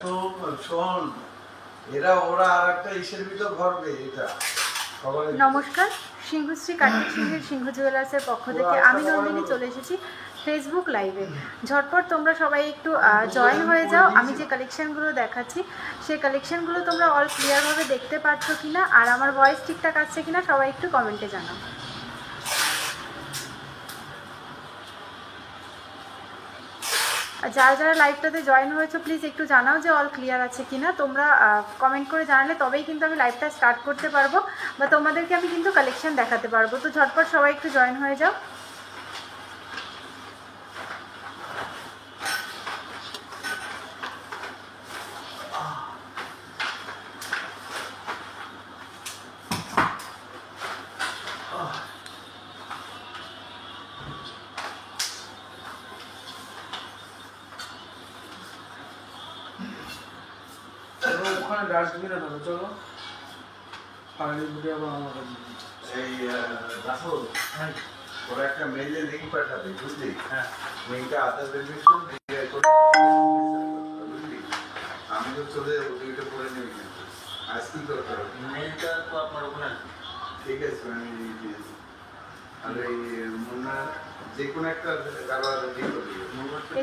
তো শোন, এরা ওরা আরেকটা ইসের ভিতর ভরবে এটা। নমস্কার, সিংহশ্রী কার্তিক সিংহের সিংহ জুয়েলার্সের পক্ষ থেকে আমি নন্দিনী চলে এসেছি ফেসবুক লাইভে। ঝটপট তোমরা সবাই একটু জয়েন হয়ে যাও। আমি যে কালেকশানগুলো দেখাচ্ছি সেই কালেকশানগুলো তোমরা অল ক্লিয়ারভাবে দেখতে পাচ্ছ কিনা, আর আমার ভয়েস ঠিকঠাক আসছে কিনা সবাই একটু কমেন্টে জানাও। যারা যারা লাইভটাতে জয়েন হয়েছো প্লিজ একটু জানাও যে অল ক্লিয়ার আছে কিনা। তোমরা কমেন্ট করে জানালে তবেই কিন্তু আমি লাইভটা স্টার্ট করতে পারবো, বা তোমাদেরকে আমি কিন্তু কালেকশন দেখাতে পারবো। তো ঝটপট সবাই একটু জয়েন হয়ে যাও। ওখানে ডাস্টবিনে ঢোকে, চলো। এই রাহুল, ওরা একটা মেইলে লিঙ্ক পাঠাবে, বুঝলি? হ্যাঁ, লিঙ্কটা আধার ভেরিফিকেশন বুঝলি? আমি তো চলে যাবো, তুই এটা করে নিবি কিন্তু। আজ কি করতে হবে? মেইলটা তো আপনার ওখানে, ঠিক আছে, আমি দিয়েছি। আর এই মুন্না যে কোনো একটা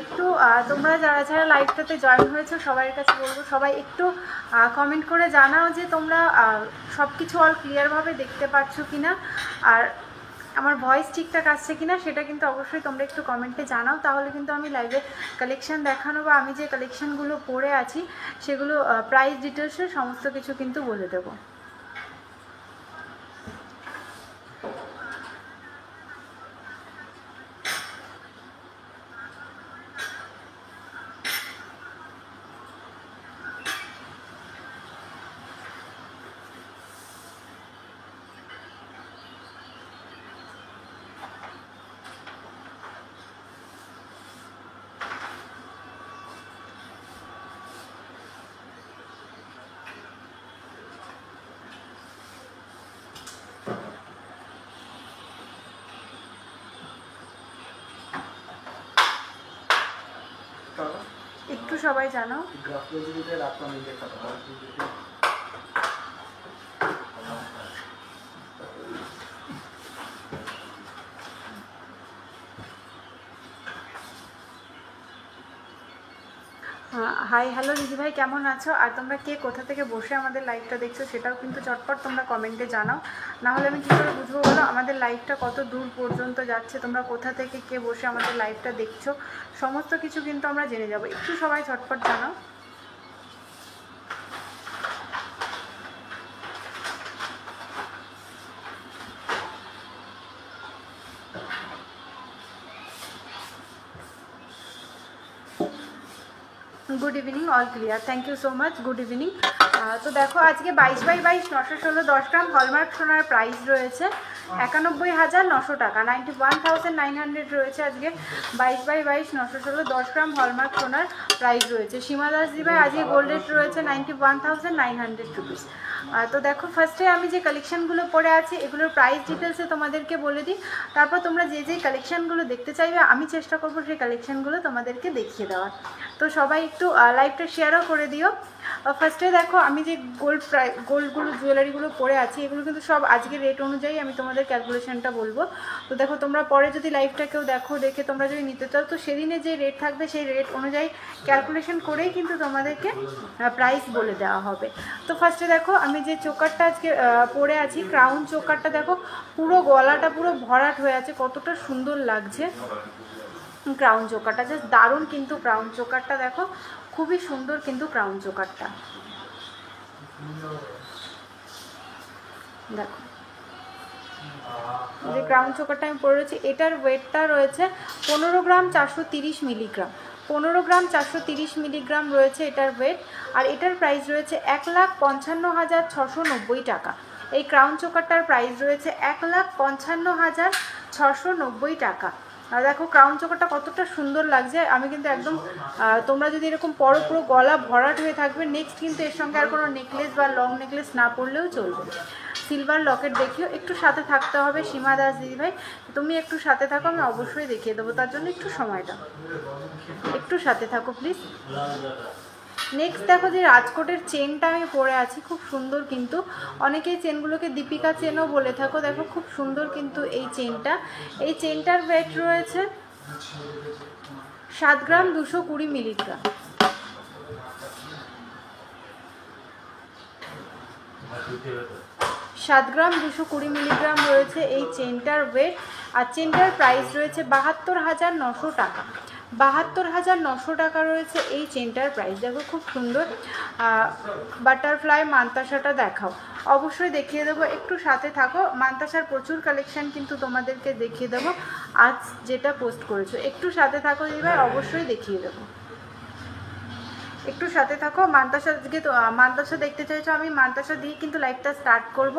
একটু তোমরা যারা যারা লাইভটাতে জয়েন হয়েছো সবার কাছে বলবো সবাই একটু কমেন্ট করে জানাও যে তোমরা সব কিছু অল ক্লিয়ারভাবে দেখতে পাচ্ছ কিনা, আর আমার ভয়েস ঠিকঠাক আসছে কিনা সেটা কিন্তু অবশ্যই তোমরা একটু কমেন্টে জানাও। তাহলে কিন্তু আমি লাইভে কালেকশান দেখানো বা আমি যে কালেকশানগুলো পরে আছি সেগুলো প্রাইস ডিটেলসে সমস্ত কিছু কিন্তু বলে দেবো। একটু সবাই জানাও। হাই হ্যালো দিদিভাই, কেমন আছো? আর তোমরা কে কোথা থেকে বসে আমাদের লাইভটা দেখছো সেটাও কিন্তু চটপট তোমরা কমেন্টে জানাও। নাহলে আমি কী করে বুঝবো বলো আমাদের লাইভটা কত দূর পর্যন্ত যাচ্ছে, তোমরা কোথা থেকে কে বসে আমাদের লাইভটা দেখছো সমস্ত কিছু কিন্তু আমরা জেনে যাবো। একটু সবাই চটপট জানাও। Good evening, all clear, thank you so much, good evening. তো দেখো আজকে 22/22 916 10 গ্রাম হলমার্ক সোনার প্রাইস রয়েছে 91,900 টাকা, 91,900 রয়েছে আজকে 22/22 916 10 গ্রাম হলমার্ক সোনার প্রাইস রয়েছে। সীমা দাস দিভাই আজকে গোল্ড রেট রয়েছে 91,900 রুপিস। তো দেখো ফার্স্টে আমি যে কালেকশানগুলো পরে আছি এগুলোর প্রাইস ডিটেলসে তোমাদেরকে বলে দিই, তারপর তোমরা যে যে কালেকশানগুলো দেখতে চাইবে আমি চেষ্টা করবো সেই কালেকশানগুলো তোমাদেরকে দেখিয়ে দেওয়ার। তো সবাই একটু লাইভটা শেয়ারও করে দিও। ফার্স্টে দেখো আমি যে গোল্ডগুলো জুয়েলারিগুলো পরে আছি এগুলো কিন্তু সব আজকের রেট অনুযায়ী আমি তোমাদের ক্যালকুলেশনটা বলবো। তো দেখো তোমরা পরে যদি লাইভটা কেউ দেখে তোমরা যদি নিতে চাও তো সেদিনে যে রেট থাকবে সেই রেট অনুযায়ী ক্যালকুলেশন করেই কিন্তু তোমাদেরকে প্রাইস বলে দেওয়া হবে। তো ফার্স্টে দেখো আমি যে চোকারটা আজকে পরে আছি ক্রাউন চোকারটা, দেখো পুরো গলাটা পুরো ভরাট হয়ে আছে, কতটা সুন্দর লাগছে ক্রাউন চোকারটা, জাস্ট দারুণ কিন্তু ক্রাউন চোকারটা দেখো, খুবই সুন্দর কিন্তু ক্রাউন চোকারটা। দেখো যে ক্রাউন চোকারটা আমি পরে রয়েছি এটার ওয়েটটা রয়েছে 15 গ্রাম 430 মিলিগ্রাম, 15 গ্রাম 430 মিলিগ্রাম রয়েছে এটার ওয়েট। আর এটার প্রাইস রয়েছে 1,55,690 টাকা। এই ক্রাউন চোকারটার প্রাইস রয়েছে 1,55,690 টাকা। আর দেখো ক্রাউন চোকারটা কতটা সুন্দর লাগছে, আমি কিন্তু একদম তোমরা যদি এরকম পরো পুরো গলা ভরাট হয়ে থাকবে। নেক্সট কিন্তু এর সঙ্গে আর কোনো নেকলেস বা লং নেকলেস না পরলেও চলবে। সিলভার লকেট দেখিও, একটু সাথে থাকতে হবে সীমা দাস দিদিভাই, তুমি একটু সাথে থাকো, আমি অবশ্যই দেখিয়ে দেবো, তার জন্য একটু সময় দাও, একটু সাথে থাকো প্লিজ। নেক্সট দেখো যে রাজকোটের চেনটা আমি পরে আছি, খুব সুন্দর কিন্তু অনেকেই চেনগুলোকে দীপিকা চেনও বলে থাকো। দেখো খুব সুন্দর কিন্তু এই চেনটা, এই চেনটার ওয়েট রয়েছে 7 গ্রাম 220 মিলিগ্রাম। 7 গ্রাম 220 মিলিগ্রাম রয়েছে এই চেনটার ওয়েট। আর চেনটার প্রাইস রয়েছে 72,900 টাকা। 72,900 টাকা রয়েছে এই চেনটার প্রাইস। দেখো খুব সুন্দর বাটারফ্লাই মান্তাসাটা দেখাও, অবশ্যই দেখিয়ে দেবো, একটু সাথে থাকো। মান্তাসার প্রচুর কালেকশান কিন্তু তোমাদেরকে দেখিয়ে দেবো আজ যেটা পোস্ট করেছো, একটু সাথে থাকো দিদিভাই, অবশ্যই দেখিয়ে দেবো, একটু সাথে থাকো। মান্তাসা যেহেতু মান্তাসা দেখতে চাইছো, আমি মান্তাসা দিয়ে কিন্তু লাইভটা স্টার্ট করব,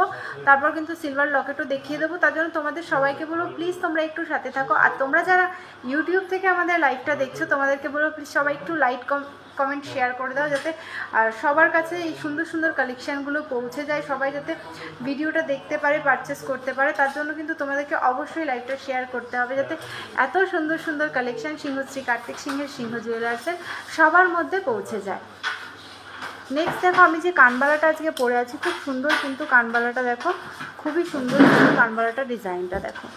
তারপর কিন্তু সিলভার লকেটও দেখিয়ে দেবো। তার জন্য তোমাদের সবাইকে বলবো প্লিজ তোমরা একটু সাথে থাকো। আর তোমরা যারা ইউটিউব থেকে আমাদের লাইভটা দেখছো, তোমাদেরকে বলবো প্লিজ সবাই একটু লাইক কমেন্ট শেয়ার করে দাও, যাতে সবার কাছে এই সুন্দর সুন্দর কালেকশানগুলো পৌঁছে যায়, সবাই যাতে ভিডিওটা দেখতে পারে, পারচেস করতে পারে। তার জন্য কিন্তু তোমাদেরকে অবশ্যই লাইভটা শেয়ার করতে হবে, যাতে এত সুন্দর সুন্দর কালেকশান সিংহশ্রী কার্তিক সিংহের সিংহ জুয়েলার্সের সবার মধ্যে পৌঁছে যায়। নেক্সট দেখো আমি যে কানবালাটা আজকে পরে আছি, খুব সুন্দর কিন্তু কানবালাটা দেখো, খুবই সুন্দর কিন্তু কানবালাটা ডিজাইনটা দেখো।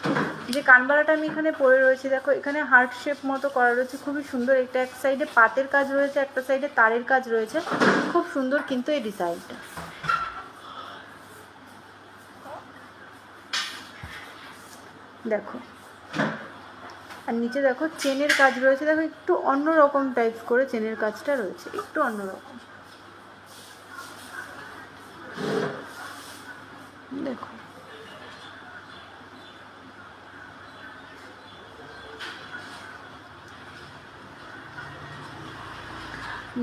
যে কানবালাটা আমি এখানে পরে রয়েছে দেখো, এখানে হার্ট শেপ মতো করা রয়েছে, খুবই সুন্দর। এটা এক সাইডে পাতের কাজ রয়েছে, একটা সাইডে তারের কাজ রয়েছে, খুব সুন্দর কিন্তু এই ডিজাইনটা। দেখো আর নিচে দেখো চেনের কাজ রয়েছে, দেখো একটু অন্যরকম টাইপ করে চেনের কাজটা রয়েছে, একটু অন্যরকম। দেখো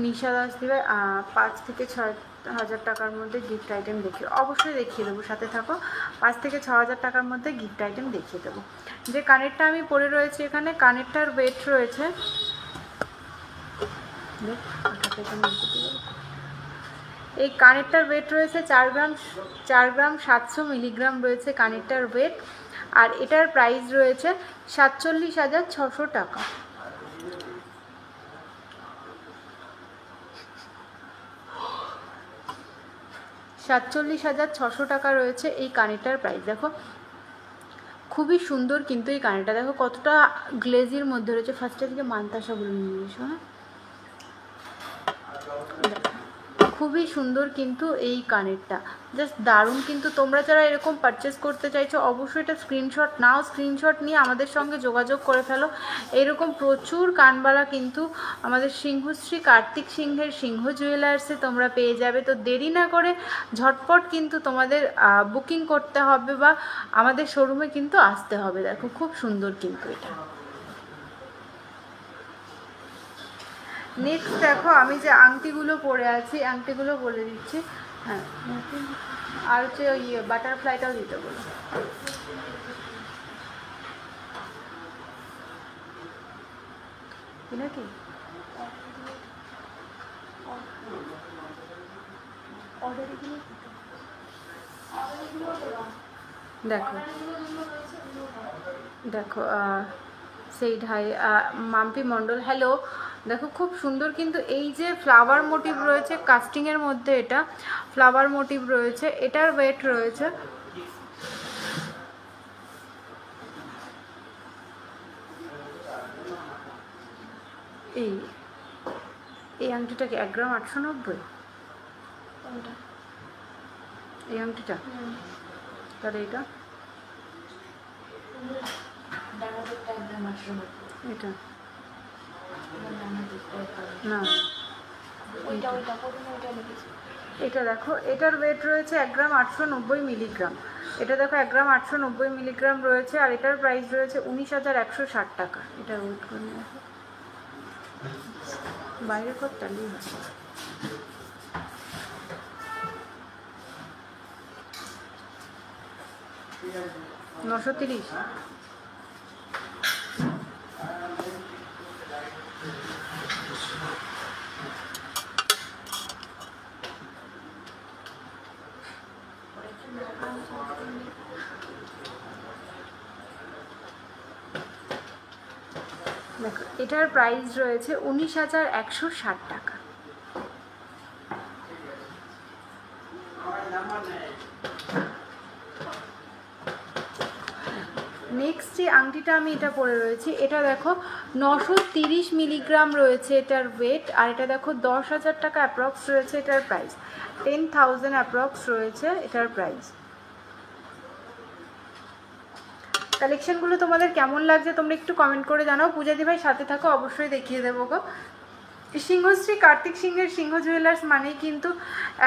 নিশা দাস দিবে 5 থেকে 6,000 টাকার মধ্যে গিফট আইটেম দেখিয়ে, অবশ্যই দেখিয়ে দেবো, সাথে থাকো। 5 থেকে 6,000 টাকার মধ্যে গিফট আইটেম দেখিয়ে দেবো। যে কানেরটা আমি পরে রয়েছি এখানে, কানেরটার ওয়েট রয়েছে, এই কানেরটার ওয়েট রয়েছে 4 গ্রাম 700 মিলিগ্রাম রয়েছে কানেরটার ওয়েট। আর এটার প্রাইস রয়েছে 47,600 টাকা। 47,600 টাকা রয়েছে এই কানেরটার প্রাইস। দেখো খুবই সুন্দর কিন্তু এই কানেরটা, দেখো কতটা গ্লেজির মধ্যে রয়েছে। ফার্স্টে থেকে মান্তাসাগুলো নিয়ে এসো, হ্যাঁ খুবই সুন্দর কিন্তু এই কানেরটা, জাস্ট দারুণ কিন্তু। তোমরা যারা এরকম পারচেস করতে চাইছো, অবশ্যই এটা স্ক্রিনশট নাও, স্ক্রিনশট নিয়ে আমাদের সঙ্গে যোগাযোগ করে ফেলো। এইরকম প্রচুর কানবালা কিন্তু আমাদের সিংহশ্রী কার্তিক সিংহের সিংহ জুয়েলার্সে তোমরা পেয়ে যাবে। তো দেরি না করে ঝটপট কিন্তু তোমাদের বুকিং করতে হবে বা আমাদের শোরুমে কিন্তু আসতে হবে। দেখো খুব সুন্দর কিন্তু এটা। নেক্সট দেখো আমি যে আংটিগুলো পরে আছি, আংটিগুলো বলে দিচ্ছি, হ্যাঁ আর হচ্ছে ওই বাটারফ্লাইটাও দিতে বলো। নাকি দেখো দেখো সেই ঢাই মাম্পি মণ্ডল, হ্যালো। দেখো খুব সুন্দর কিন্তু এই যে ফ্লাওয়ার মোটিভ রয়েছে কাস্টিংয়ের মধ্যে, এটা ফ্লাওয়ার মোটিভ রয়েছে, এটার ওয়েট রয়েছে এই আংটিটাকে 1 গ্রাম 890, এই আংটিটা, তাহলে এটা এটা না, এটা দেখো এটার ওয়েট রয়েছে 1 গ্রাম 890 মিলিগ্রাম। এটা দেখো 1 গ্রাম 890 মিলিগ্রাম রয়েছে, আর এটার প্রাইস রয়েছে 19,160 টাকা। এটার ওয়েট করে দেখো, বাইরে করতে 930। দেখো এটার প্রাইস রয়েছে 19,160 টাকা। আংটিটা আমি এটা পরে রয়েছি, এটা দেখো 930 মিলিগ্রাম রয়েছে এটার ওয়েট, আর এটা দেখো 10,000 টাকা অ্যাপ্রক্স রয়েছে এটার প্রাইস, 10,000 অ্যাপ্রক্স রয়েছে এটার প্রাইস। কালেকশনগুলো তোমাদের কেমন লাগছে তোমরা একটু কমেন্ট করে জানাও। পূজাদি ভাই সাথে থাকো, অবশ্যই দেখিয়ে দেবো গো। সিংহশ্রী কার্তিক সিংহের সিংহ জুয়েলার্স মানেই কিন্তু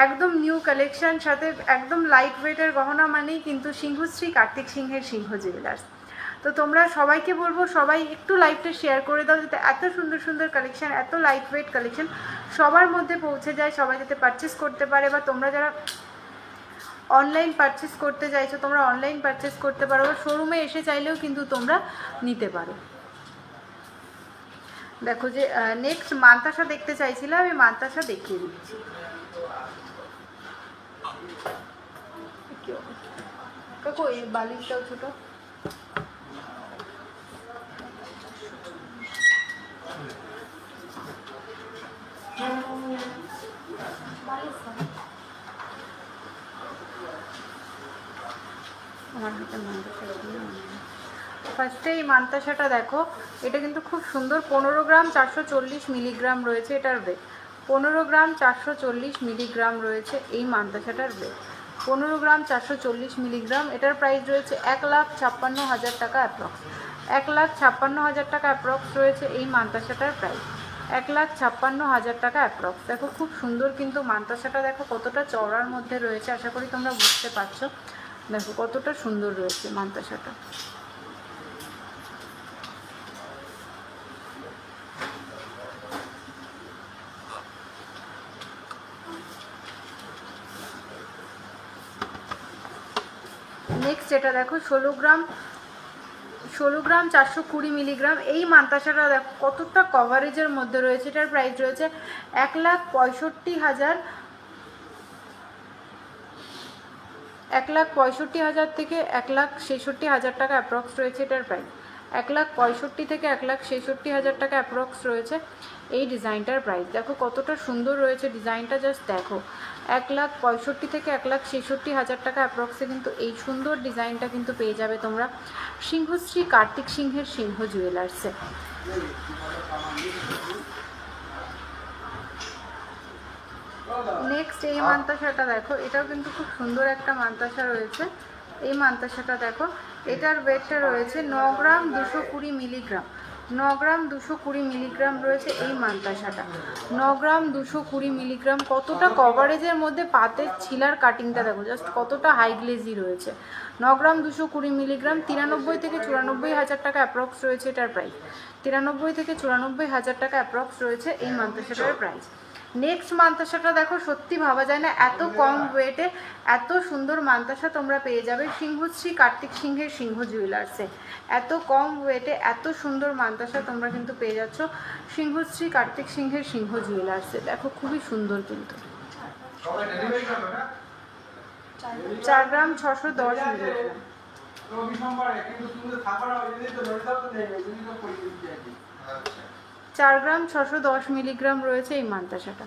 একদম নিউ কালেকশন, সাথে একদম লাইট ওয়েটের গহনা মানেই কিন্তু সিংহশ্রী কার্তিক সিংহের সিংহ জুয়েলার্স। তো তোমরা সবাইকে বলবো সবাই একটু লাইভটা শেয়ার করে দাও, যাতে এত সুন্দর সুন্দর কালেকশন, এত লাইট ওয়েট কালেকশন সবার মধ্যে পৌঁছে যায়, সবাই যাতে পারচেস করতে পারে। বা তোমরা যারা অনলাইন পারচেস করতে চাইছো তোমরা অনলাইন পারচেস করতে পারো, বা শোরুমে এসে চাইলেও কিন্তু তোমরা নিতে পারো। দেখো যে নেক্সট মান্তাসা দেখতে চাইছিলাম, আমি মান্তাসা দেখিয়ে দিচ্ছি। কাকু এই বালিশটাও ছোট, আমার হাতে মান্তাসা। ফার্স্টে এই মান্তাসাটা দেখো, এটা কিন্তু খুব সুন্দর, 15 গ্রাম 440 মিলিগ্রাম রয়েছে এটার ওয়েট, 15 গ্রাম 440 মিলিগ্রাম রয়েছে এই মান্তাসাটার ওয়েট, 15 গ্রাম 440 মিলিগ্রাম। এটার প্রাইস রয়েছে 1,56,000 টাকা অ্যাপ্রক্স, 1,56,000 টাকা অ্যাপ্রক্স রয়েছে এই মান্তাসাটার প্রাইস, 1,56,000 টাকা অ্যাপ্রক্স। দেখো খুব সুন্দর কিন্তু মান্তাসাটা, দেখো কতটা চওড়ার মধ্যে রয়েছে, আশা করি তোমরা বুঝতে পারছো। দেখো কতটা সুন্দর রয়েছে মান্তাসাটা। নেক্সট এটা দেখো 16 গ্রাম 420 মিলিগ্রাম এই মান্তাসাটা দেখো কতটা কভারেজের মধ্যে রয়েছে, এটার প্রাইস রয়েছে 1,65,000 থেকে 1,66,000 টাকা অ্যাপ্রক্স রয়েছে এটার প্রাইস, 1,65,000 থেকে 1,66,000 টাকা অ্যাপ্রক্স রয়েছে এই ডিজাইনটার প্রাইস। দেখো কতটা সুন্দর রয়েছে ডিজাইনটা, জাস্ট দেখো 1,65,000 থেকে 1,66,000 টাকা অ্যাপ্রক্সে কিন্তু এই সুন্দর ডিজাইনটা কিন্তু পেয়ে যাবে তোমরা সিংহশ্রী কার্তিক সিংহের সিংহ জুয়েলার্সে। নেক্সট এই মান্তাসাটা দেখো, এটাও কিন্তু খুব সুন্দর একটা মান্তাসা রয়েছে। এই মান্তাসাটা দেখো, এটার ওয়েটটা রয়েছে 9 গ্রাম 220 মিলিগ্রাম, 9 গ্রাম 220 মিলিগ্রাম রয়েছে এই মান্তাসাটা, 9 গ্রাম 220 মিলিগ্রাম। কতটা কভারেজের মধ্যে পাতের ছিলার কাটিংটা দেখো, জাস্ট কতটা হাই গ্লেজি রয়েছে। 9 গ্রাম 220 মিলিগ্রাম, 93 থেকে 94,000 টাকা অ্যাপ্রক্স রয়েছে এটার প্রাইস, 93 থেকে 94,000 টাকা অ্যাপ্রক্স রয়েছে এই মান্তাসাটার প্রাইস। নেক্সট মান্তাসাটা দেখো, সত্যি ভাবা যায় না এত কম ওয়েটে এত সুন্দর মান্তাসা তোমরা পেয়ে যাবে সিংহশ্রী কার্তিক সিংহের সিংহ জুয়েলার্সে। এত কম ওয়েটে এত সুন্দর মান্তাসা তোমরা কিন্তু পেয়ে যাচ্ছ সিংহশ্রী কার্তিক সিংহের সিংহ জুয়েলার্সে। দেখো খুবই সুন্দর কিন্তু, 4 গ্রাম 610 মিলিগ্রাম। 4 গ্রাম 610 মিলিগ্রাম রয়েছে এই মান্তাসাটা,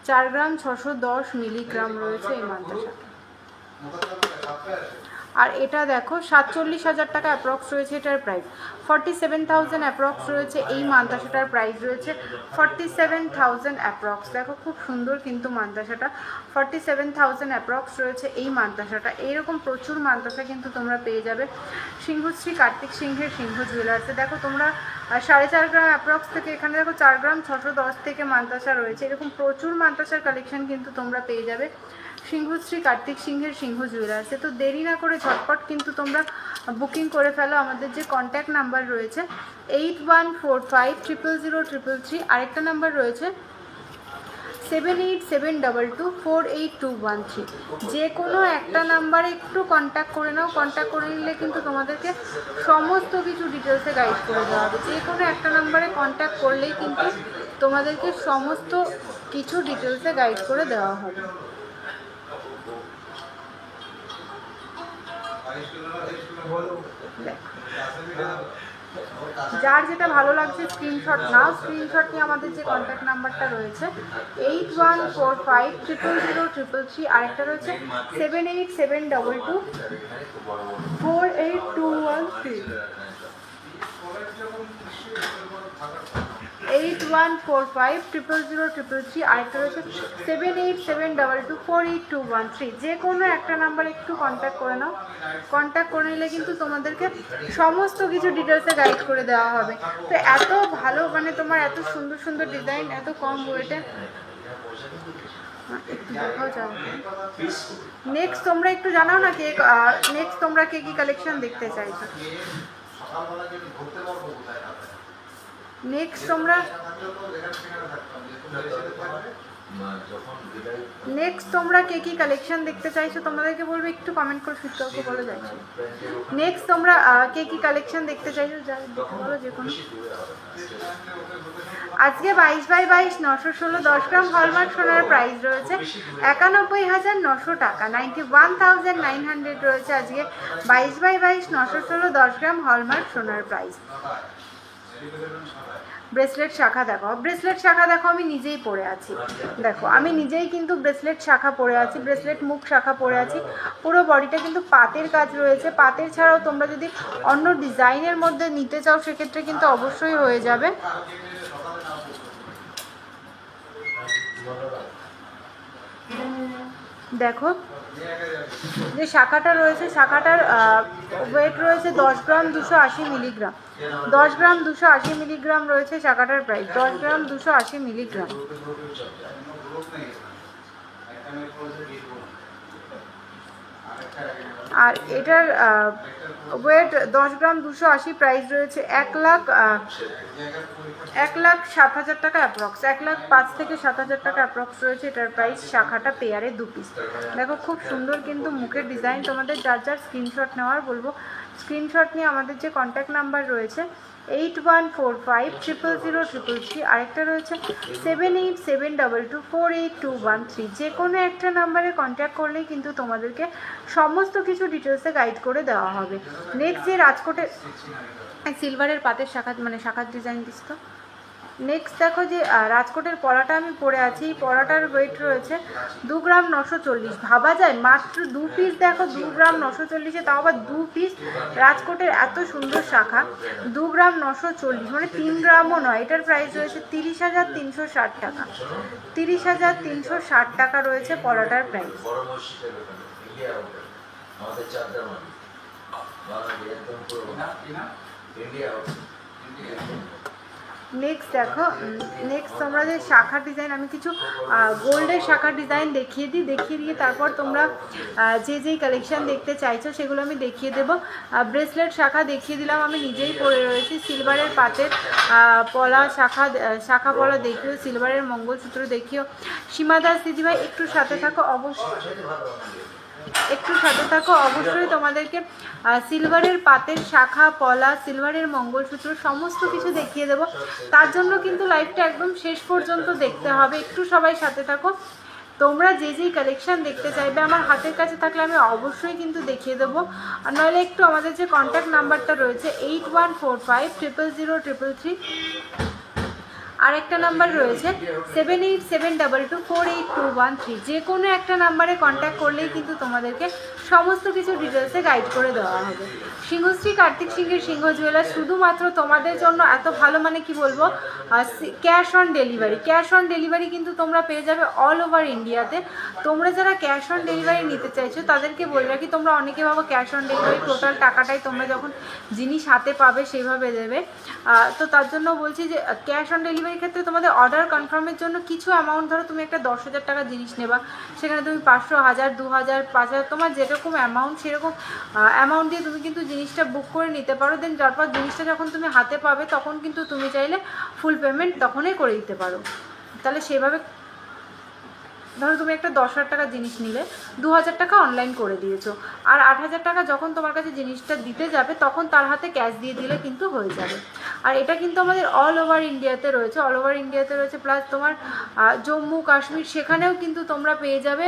4 গ্রাম 610 মিলিগ্রাম রয়েছে এই মান্তাসাটা। আর এটা দেখো 47,000 টাকা অ্যাপ্রক্স রয়েছে এটার প্রাইস, 47,000 অ্যাপ্রক্স রয়েছে এই মান্তাসাটার প্রাইস রয়েছে 47,000 অ্যাপ্রক্স। দেখো খুব সুন্দর কিন্তু মান্তাসাটা, 47,000 অ্যাপ্রক্স রয়েছে এই মান্তাসাটা। এইরকম প্রচুর মান্তাসা কিন্তু তোমরা পেয়ে যাবে সিংহশ্রী কার্তিক সিংহের সিংহ জুয়েলার্সে। দেখো তোমরা 4.5 গ্রাম অ্যাপ্রক্স থেকে, এখানে দেখো 4 গ্রাম 610 থেকে মান্তাসা রয়েছে, এরকম প্রচুর মান্তাসার কালেকশন কিন্তু তোমরা পেয়ে যাবে সিংহশ্রী কার্তিক সিংহের সিংহ জুয়েলার্সে। তো দেরি না করে ঝটপট কিন্তু তোমরা বুকিং করে ফেলো। আমাদের যে কন্ট্যাক্ট নাম্বার রয়েছে 8145000333, আরেকটা নাম্বার রয়েছে 7872248213। যে কোনো একটা নাম্বারে একটু কন্ট্যাক্ট করে নাও, কন্ট্যাক্ট করে নিলে কিন্তু তোমাদেরকে সমস্ত কিছু ডিটেলসে গাইড করে দেওয়া হবে। যে কোনো একটা নাম্বারে কন্ট্যাক্ট করলেই কিন্তু তোমাদেরকে সমস্ত কিছু ডিটেলসে গাইড করে দেওয়া হবে। যার যেটা ভালো লাগছে স্ক্রিনশট নাও, স্ক্রিনশট নিয়ে আমাদের যে কন্ট্যাক্ট নাম্বারটা রয়েছে 8145000333, আরেকটা রয়েছে 7872248213। 8145000033, আরেকটা রয়েছে 7872224821 যে কোনো একটা নাম্বারে একটু কন্ট্যাক্ট করে নাও। কন্ট্যাক্ট করে নিলে কিন্তু তোমাদেরকে সমস্ত কিছু ডিটেলসে গাইড করে দেওয়া হবে। তো এত ভালো মানে তোমার এত সুন্দর সুন্দর ডিজাইন এত কম ওয়েটে একটু দেখাও যাও। নেক্সট তোমরা একটু জানাও না কে নেক্সট তোমরা কে কি কালেকশন দেখতে চাইছো। নেক্সট তোমরা কে কি কালেকশন দেখতে চাইছো তোমাদেরকে বলবো একটু কমেন্ট করে সুতরাং বলে যাচ্ছে। নেক্সট তোমরা কে কি কালেকশন দেখতে চাইছো বলো যে কোনো। আজকে 22x22 916 10 গ্রাম হলমার্ক সোনার প্রাইস রয়েছে 91,900 টাকা, 91,900 রয়েছে আজকে 22x22 916 10 গ্রাম হলমার্ক সোনার প্রাইস। ব্রেসলেট শাখা দেখো, ব্রেসলেট শাখা দেখো আমি নিজেই পরে আছি, দেখো আমি নিজেই কিন্তু ব্রেসলেট শাখা পরে আছি, ব্রেসলেট মুখ শাখা পরে আছি। পুরো বডিটা কিন্তু পাতের কাজ রয়েছে। পাতের ছাড়াও তোমরা যদি অন্য ডিজাইনের মধ্যে নিতে চাও সেক্ষেত্রে কিন্তু অবশ্যই হয়ে যাবে। দেখো যে শাখাটা রয়েছে শাখাটার ওয়েট রয়েছে 10 গ্রাম 280 মিলিগ্রাম, 10 গ্রাম 280 মিলিগ্রাম রয়েছে শাখাটার প্রাইস, 10 গ্রাম 280 মিলিগ্রাম। আর এটার ওয়েট 10 গ্রাম 280, প্রাইস রয়েছে 1,07,000 টাকা অ্যাপ্রক্স, 1,05,000 থেকে 7,000 টাকা অ্যাপ্রক্স রয়েছে এটার প্রাইস। শাখাটা পেয়ারে 2 পিস। দেখো খুব সুন্দর কিন্তু মুখের ডিজাইন। তোমাদের যার যার স্ক্রিনশট নেওয়ার বলবো স্ক্রিনশট নিয়ে আমাদের যে কন্ট্যাক্ট নাম্বার রয়েছে 8145000333, আরেকটা রয়েছে 7872224821 যে কোনো একটা নাম্বারে কন্ট্যাক্ট করলেই কিন্তু তোমাদেরকে সমস্ত কিছু ডিটেলসে গাইড করে দেওয়া হবে। নেক্সট যে রাজকোটের সিলভারের পাতের শাখা মানে শাখার ডিজাইন দিস তো। নেক্সট দেখো যে রাজকোটের পলাটা আমি পরে আছি, এই পলাটার ওয়েট রয়েছে 2 গ্রাম 940। ভাবা যায় মাত্র 2 পিস, দেখো 2 গ্রাম 940-এ তাও আবার 2 পিস রাজকোটের এত সুন্দর শাখা। 2 গ্রাম 940 মানে 3 গ্রামও নয়। এটার প্রাইস রয়েছে 30,360 টাকা, 30,360 টাকা রয়েছে পলাটার প্রাইস। নেক্সট দেখো, নেক্সট তোমরা যে শাখার ডিজাইন আমি কিছু গোল্ডের শাখার ডিজাইন দেখিয়ে দিয়ে তারপর তোমরা যেই কালেকশন দেখতে চাইছো সেগুলো আমি দেখিয়ে দেবো। ব্রেসলেট শাখা দেখিয়ে দিলাম, আমি নিজেই পরে রয়েছি। সিলভারের পাতের পলা শাখা পলা দেখিও, সিলভারের মঙ্গলসূত্র দেখিও। সীমা দাস দিদিভাই একটু সাথে থাকো অবশ্যই তোমাদেরকে সিলভারের পাতের শাখা পলা, সিলভারের মঙ্গলসূত্র সমস্ত কিছু দেখিয়ে দেবো। তার জন্য কিন্তু লাইভটা একদম শেষ পর্যন্ত দেখতে হবে, একটু সবাই সাথে থাকো। তোমরা যেই কালেকশন দেখতে চাইবে আমার হাতের কাছে থাকলে আমি অবশ্যই কিন্তু দেখিয়ে দেবো। আর নইলে একটু আমাদের যে কন্ট্যাক্ট নাম্বারটা রয়েছে 8145000333, আরেকটা নাম্বার রয়েছে 7872224821 যে কোনো একটা নাম্বারে কন্ট্যাক্ট করলেই কিন্তু তোমাদেরকে সমস্ত কিছু ডিটেলসে গাইড করে দেওয়া হবে। সিংহশ্রী কার্তিক সিংহের সিংহ জুয়েলার্স শুধুমাত্র তোমাদের জন্য এত ভালো মানে কি বলবো, ক্যাশ অন ডেলিভারি কিন্তু তোমরা পেয়ে যাবে অল ওভার ইন্ডিয়াতে। তোমরা যারা ক্যাশ অন ডেলিভারি নিতে চাইছো তাদেরকে বলে রাখি, তোমরা অনেকে ভাবো ক্যাশ অন ডেলিভারি টোটাল টাকাটাই তোমরা যখন জিনিস হাতে পাবে সেইভাবে দেবে। তো তার জন্য বলছি যে ক্যাশ অন ডেলিভারির ক্ষেত্রে তোমাদের অর্ডার কনফার্মের জন্য কিছু অ্যামাউন্ট, ধরো তুমি একটা 10,000 টাকা জিনিস নেবা, সেখানে তুমি 500, 1000, 2000, 5000 তোমার যেরকম অ্যামাউন্ট সেরকম অ্যামাউন্ট দিয়ে তুমি কিন্তু জিনিসটা বুক করে নিতে পারো। দেন তারপর জিনিসটা যখন তুমি হাতে পাবে তখন কিন্তু তুমি চাইলে ফুল পেমেন্ট তখনই করে দিতে পারো। তাহলে সেভাবে ধরো তুমি একটা 10,000 টাকা জিনিস নিলে 2,000 টাকা অনলাইন করে দিয়েছো, আর 8,000 টাকা যখন তোমার কাছে জিনিসটা দিতে যাবে তখন তার হাতে ক্যাশ দিয়ে দিলে কিন্তু হয়ে যাবে। আর এটা কিন্তু আমাদের অল ওভার ইন্ডিয়াতে রয়েছে, প্লাস তোমার জম্মু কাশ্মীর সেখানেও কিন্তু তোমরা পেয়ে যাবে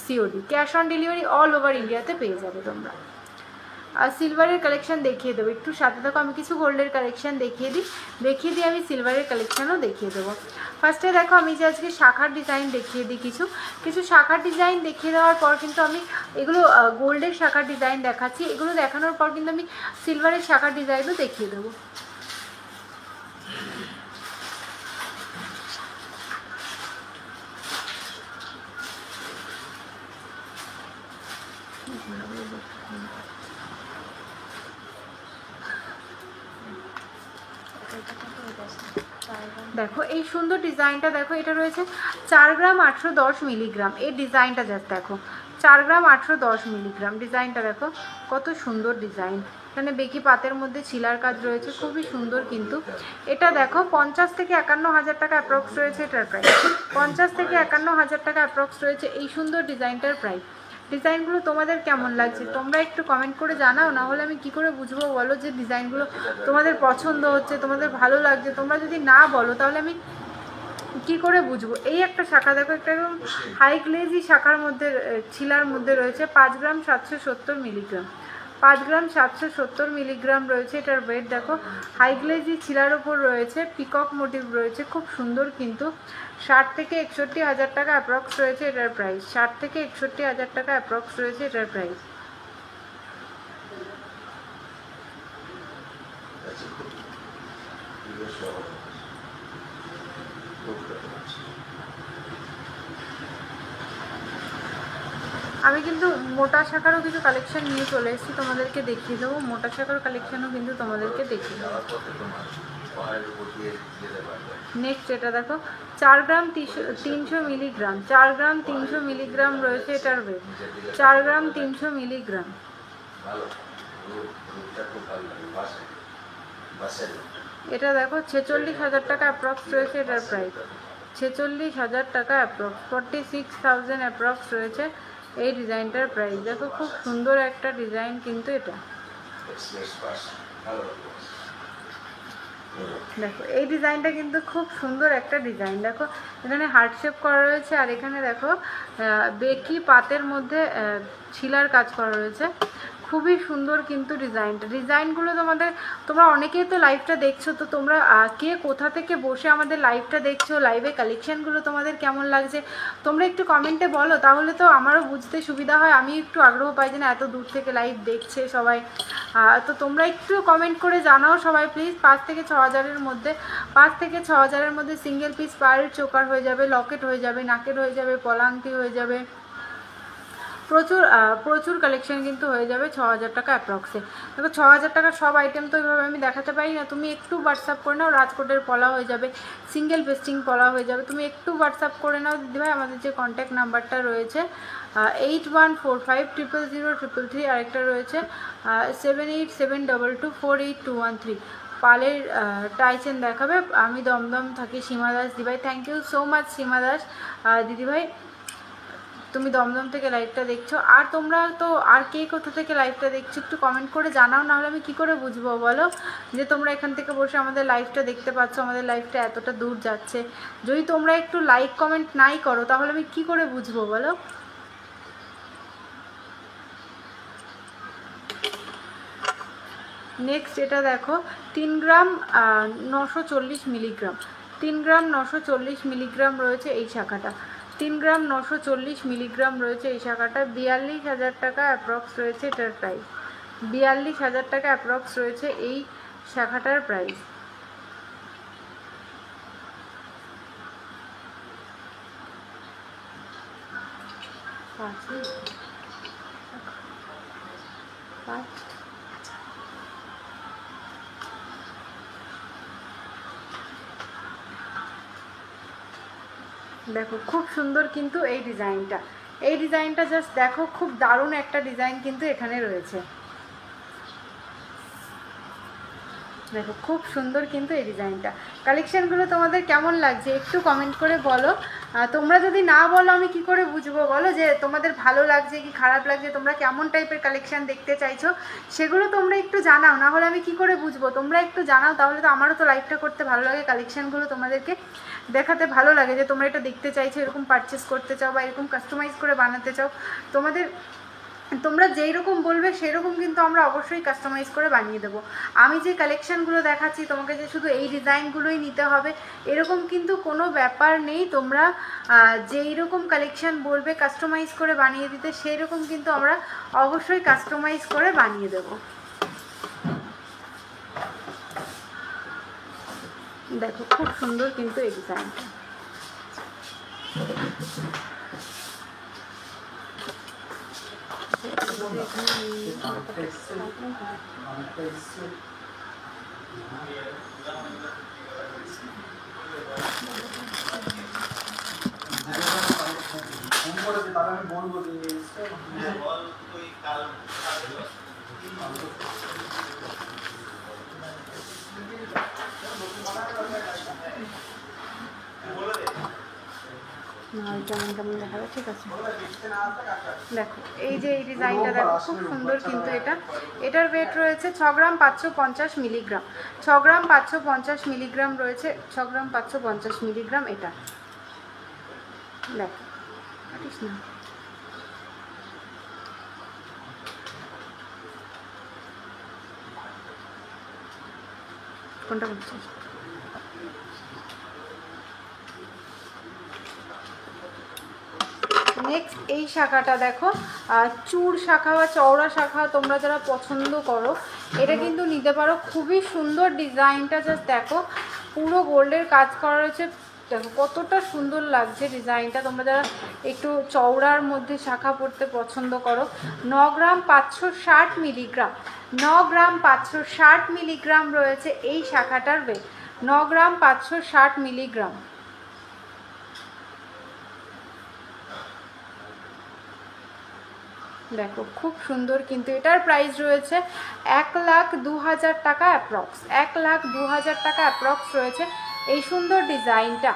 COD, cash on delivery all over ইন্ডিয়াতে পেয়ে যাবে তোমরা। আর সিলভারের কালেকশন দেখিয়ে দেবো, একটু সাথে থাকো। আমি কিছু গোল্ডের কালেকশন দেখিয়ে দিই আমি সিলভারের কালেকশানও দেখিয়ে দেবো। ফার্স্টে দেখো আমি যে আজকে শাখার ডিজাইন দেখিয়ে দিই, কিছু শাখার ডিজাইন দেখিয়ে দেওয়ার পর কিন্তু আমি এগুলো গোল্ডের শাখার ডিজাইন দেখাচ্ছি। এগুলো দেখানোর পর কিন্তু আমি সিলভারের শাখার ডিজাইনও দেখিয়ে দেবো। দেখো এই সুন্দর ডিজাইনটা দেখো, এটা রয়েছে 4 গ্রাম 810 মিলিগ্রাম। এই ডিজাইনটা জাস্ট দেখো, 4 গ্রাম 810 মিলিগ্রাম। ডিজাইনটা দেখো কত সুন্দর ডিজাইন, এখানে বেকি পাতের মধ্যে ছিলার কাজ রয়েছে, খুবই সুন্দর। কিন্তু এটা দেখো 50 থেকে 51,000 টাকা অ্যাপ্রক্স রয়েছে এটার প্রাইস। 50 থেকে 51,000 টাকা অ্যাপ্রক্স রয়েছে এই সুন্দর ডিজাইনটার প্রাইস। ডিজাইনগুলো তোমাদের কেমন লাগছে তোমরা একটু কমেন্ট করে জানাও, না হলে আমি কি করে বুঝবো বলো যে ডিজাইনগুলো তোমাদের পছন্দ হচ্ছে, তোমাদের ভালো লাগছে। তোমরা যদি না বলো তাহলে আমি কি করে বুঝবো। এই একটা শাখা দেখো, একটা একদম হাই গ্লেজি শাখার মধ্যে ছিলার মধ্যে রয়েছে 5 গ্রাম 770 মিলিগ্রাম। 5 গ্রাম 770 মিলিগ্রাম রয়েছে এটার ওয়েট। দেখো হাই গ্লেজি ছিলার ওপর রয়েছে, পিকক মোটিভ রয়েছে, খুব সুন্দর। কিন্তু 60 থেকে 61,000 টাকা অ্যাপ্রক্স রয়েছে এটার প্রাইস। 60 থেকে 61,000 টাকা অ্যাপ্রক্স রয়েছে এটার প্রাইস। আমি কিন্তু মোটা শাখারও কিছু কালেকশন নিয়ে চলে এসেছি, তোমাদেরকে দেখিয়ে দেবো। মোটা শাখার কালেকশনও কিন্তু তোমাদেরকে দেখিয়ে দেবো। নেক্সট এটা দেখো 4 গ্রাম 300 মিলিগ্রাম। 4 গ্রাম 300 মিলিগ্রাম রয়েছে এটার ওয়েট। 4 গ্রাম 300 মিলিগ্রাম। এটা দেখো 46,000 টাকা অ্যাপ্রক্স রয়েছে এটার প্রাইস। 46,000 টাকা অ্যাপ্রক্স, 46,000 অ্যাপ্রক্স রয়েছে এই ডিজাইনটার প্রাইস। দেখো খুব সুন্দর একটা ডিজাইন কিন্তু এটা। দেখো এই ডিজাইনটা কিন্তু খুব সুন্দর একটা ডিজাইন। দেখো এখানে হার্ট শেপ করা রয়েছে, আর এখানে দেখো বেকি পাতের মধ্যে ছিলার কাজ করা রয়েছে, খুবই সুন্দর কিন্তু ডিজাইনটা। ডিজাইনগুলো তোমরা অনেকেই তো লাইভটা দেখছো, তো তোমরা কে কোথা থেকে বসে আমাদের লাইভটা দেখছো, লাইভে কালেকশানগুলো তোমাদের কেমন লাগছে তোমরা একটু কমেন্টে বলো, তাহলে তো আমারও বুঝতে সুবিধা হয়, আমি একটু আগ্রহ পাই যে না এত দূর থেকে লাইভ দেখছে সবাই। তো তোমরা একটু কমেন্ট করে জানাও সবাই প্লিজ। 5 থেকে 6,000-এর মধ্যে, 5 থেকে 6,000-এর মধ্যে সিঙ্গেল পিস পায়ের চোকার হয়ে যাবে, লকেট হয়ে যাবে, নাকের হয়ে যাবে, পলাঙ্কি হয়ে যাবে, প্রচুর কালেকশন কিন্তু হয়ে যাবে 6,000 টাকা অ্যাপ্রক্সে। দেখো 6,000 টাকার সব আইটেম তো এইভাবে আমি দেখাতে পারি না, তুমি একটু হোয়াটসঅ্যাপ করে নাও। রাজকোটের পলা হয়ে যাবে, সিঙ্গেল পেস্টিং পলা হয়ে যাবে, তুমি একটু হোয়াটসঅ্যাপ করে নাও দিদিভাই। আমাদের যে কন্ট্যাক্ট নাম্বারটা রয়েছে 8145000333, আরেকটা রয়েছে 7872248213। পালের টাইচেন দেখাবে। আমি দমদম থাকি, সীমা দাস দিদিভাই। থ্যাংক ইউ সো মাচ সীমা দাস দিদিভাই, তুমি দমদম থেকে লাইভটা দেখছো। আর তোমরা তো আর কে কোথা থেকে লাইভটা দেখছো একটু কমেন্ট করে জানাও, নাহলে আমি কি করে বুঝবো বলো যে তোমরা এখান থেকে বসে আমাদের লাইভটা দেখতে পাচ্ছ, আমাদের লাইভটা এতটা দূর যাচ্ছে। যদি তোমরা একটু লাইক কমেন্ট নাই করো তাহলে আমি কি করে বুঝবো বলো। নেক্সট এটা দেখো 3 গ্রাম 940 মিলিগ্রাম। 3 গ্রাম 940 মিলিগ্রাম রয়েছে এই শাখাটা। 3 গ্রাম 940 মিলিগ্রাম রয়েছে এই শাখাটা। 42,000 টাকা অ্যাপ্রক্স রয়েছে এটার প্রাইস। 42,000 টাকা অ্যাপ্রক্স রয়েছে এই শাখাটার প্রাইস। দেখো খুব সুন্দর কিন্তু এই ডিজাইনটা। এই ডিজাইনটা জাস্ট দেখো, খুব দারুণ একটা ডিজাইন কিন্তু এখানে রয়েছে। দেখো খুব সুন্দর কিন্তু এই ডিজাইনটা। কালেকশানগুলো তোমাদের কেমন লাগছে একটু কমেন্ট করে বলো। তোমরা যদি না বলো আমি কি করে বুঝবো বলো যে তোমাদের ভালো লাগছে কি খারাপ লাগছে, তোমরা কেমন টাইপের কালেকশান দেখতে চাইছো সেগুলো তোমরা একটু জানাও, না হলে আমি কি করে বুঝবো। তোমরা একটু জানাও, তাহলে তো আমারও তো লাইভটা করতে ভালো লাগে, কালেকশানগুলো তোমাদেরকে দেখাতে ভালো লাগে যে তোমরা এটা দেখতে চাইছো, এরকম পারচেস করতে চাও বা এরকম কাস্টমাইজ করে বানাতে চাও। তোমরা যেই রকম বলবে সেই রকম কিন্তু আমরা অবশ্যই কাস্টমাইজ করে বানিয়ে দেবো। আমি যে কালেকশানগুলো দেখাচ্ছি তোমাকে যে শুধু এই ডিজাইনগুলোই নিতে হবে এরকম কিন্তু কোনো ব্যাপার নেই। তোমরা যেই রকম কালেকশান বলবে কাস্টমাইজ করে বানিয়ে দিতে, সেই রকম কিন্তু আমরা অবশ্যই কাস্টমাইজ করে বানিয়ে দেবো। দেখো খুব সুন্দর কিন্তু এই ডিজাইনটা। না কেমন কেমন দেখাবে, ঠিক আছে। দেখো এই যে এই ডিজাইনটা দেখো, খুব সুন্দর কিন্তু এটার ওয়েট রয়েছে 6 গ্রাম 550 মিলিগ্রাম। 6 গ্রাম 550 মিলিগ্রাম রয়েছে, 6 গ্রাম 550 মিলিগ্রাম এটা। দেখো পারিস না, কোনটা বলছিস? নেক্সট এই শাখাটা দেখো, চূড় শাখা বা চওড়া শাখা তোমরা যারা পছন্দ করো এটা কিন্তু নিতে পারো। খুবই সুন্দর ডিজাইনটা, জাস্ট দেখো পুরো গোল্ডের কাজ করা রয়েছে। দেখো কতটা সুন্দর লাগছে ডিজাইনটা। তোমরা যারা একটু চওড়ার মধ্যে শাখা পড়তে পছন্দ করো, 9 গ্রাম 560 মিলিগ্রাম, 9 গ্রাম 560 মিলিগ্রাম রয়েছে এই শাখাটার ওয়েট, 9 গ্রাম 560 মিলিগ্রাম। দেখো খুব সুন্দর কিন্তু এটার প্রাইস রয়েছে 1,02,000 টাকা অ্যাপ্রক্স, 1,02,000 টাকা অ্যাপ্রক্স রয়েছে এই সুন্দর ডিজাইনটা,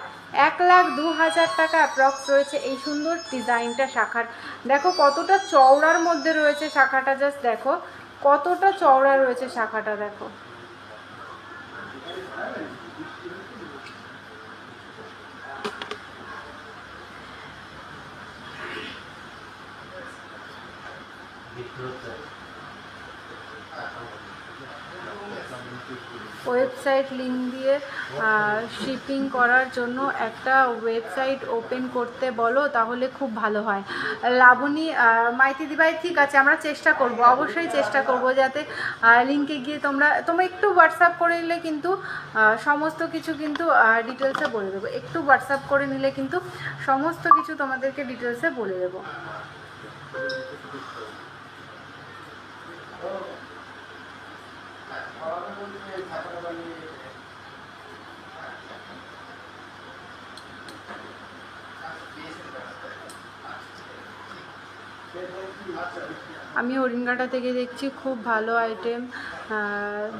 1,02,000 টাকা অ্যাপ্রক্স রয়েছে এই সুন্দর ডিজাইনটা শাখার। দেখো কতটা চওড়ার মধ্যে রয়েছে শাখাটা, জাস্ট দেখো কতটা চওড়া রয়েছে শাখাটা। দেখো ওয়েবসাইট লিঙ্ক দিয়ে শিপিং করার জন্য একটা ওয়েবসাইট ওপেন করতে বলো, তাহলে খুব ভালো হয়। লাবণী মাইতি দিভাই, ঠিক আছে আমরা চেষ্টা করব, অবশ্যই চেষ্টা করব যাতে লিঙ্কে গিয়ে তোমরা একটু হোয়াটসঅ্যাপ করে নিলে কিন্তু সমস্ত কিছু কিন্তু ডিটেলসে বলে দেবো। একটু হোয়াটসঅ্যাপ করে নিলে কিন্তু সমস্ত কিছু তোমাদেরকে ডিটেলসে বলে দেবো। আমি হরিণঘাটা থেকে দেখছি, খুব ভালো আইটেম,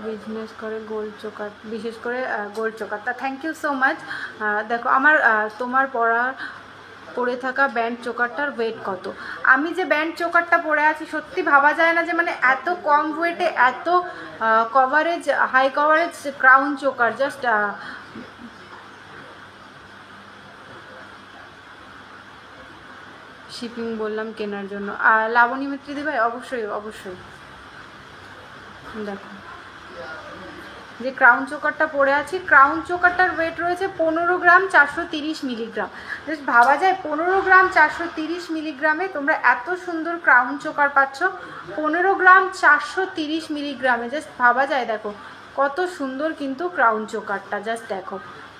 বিজনেস করে গোল্ড চোকার, বিশেষ করে গোল্ড চোকার। তা থ্যাংক ইউ সো মাচ। দেখো আমার তোমার পরে থাকা ব্যান্ড চোকারটার ওয়েট কত? আমি যে ব্যান্ড চোকারটা পরে আছি সত্যি ভাবা যায় না যে মানে এত কম ওয়েটে এত coverage, high coverage crown choker. Just shipping বললাম কেনার জন্য। আর লাবণী মিত্রি দি ভাই, অবশ্যই অবশ্যই। দেখো যে ক্রাউন চোকারটা পরে আছি, ক্রাউন চোকারটার ওয়েট রয়েছে 15 গ্রাম 430 মিলিগ্রাম। জাস্ট ভাবা যায় 15 গ্রাম 430 মিলিগ্রামে তোমরা এত সুন্দর ক্রাউন চোকার পাচ্ছ, 15 গ্রাম 430 মিলিগ্রামে। জাস্ট ভাবা যায়, দেখো কত সুন্দর কিন্তু ক্রাউন চোকারটা, জাস্ট দেখো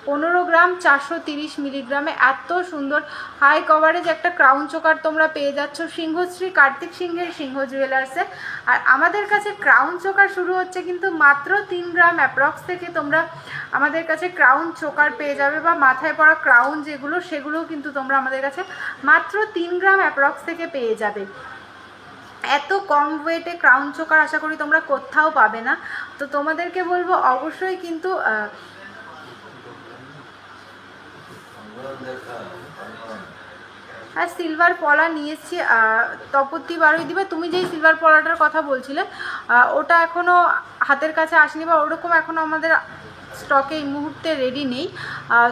15 গ্রাম 430 মিলিগ্রামে এত সুন্দর হাই কভারেজ একটা ক্রাউন চোকার তোমরা পেয়ে যাচ্ছ সিংহশ্রী কার্তিক সিংহের সিংহ জুয়েলার্সে। আর আমাদের কাছে ক্রাউন চোকার শুরু হচ্ছে কিন্তু মাত্র 3 গ্রাম অ্যাপ্রক্স থেকে তোমরা আমাদের কাছে ক্রাউন চোকার পেয়ে যাবে, বা মাথায় পড়া ক্রাউন যেগুলো সেগুলোও কিন্তু তোমরা আমাদের কাছে মাত্র 3 গ্রাম অ্যাপ্রক্স থেকে পেয়ে যাবে। এত কম ওয়েটে ক্রাউন চোকার আশা করি তোমরা কোথাও পাবে না। তো তোমাদেরকে বলবো অবশ্যই কিন্তু আর সিলভার পলা নিয়ে এসেছি তপতি বারোই দিবে। তুমি যেই সিলভার পলাটার কথা বলছিলে ওটা এখনও হাতের কাছে আসেনি, বা ওরকম এখনও আমাদের স্টকে এই মুহূর্তে রেডি নেই।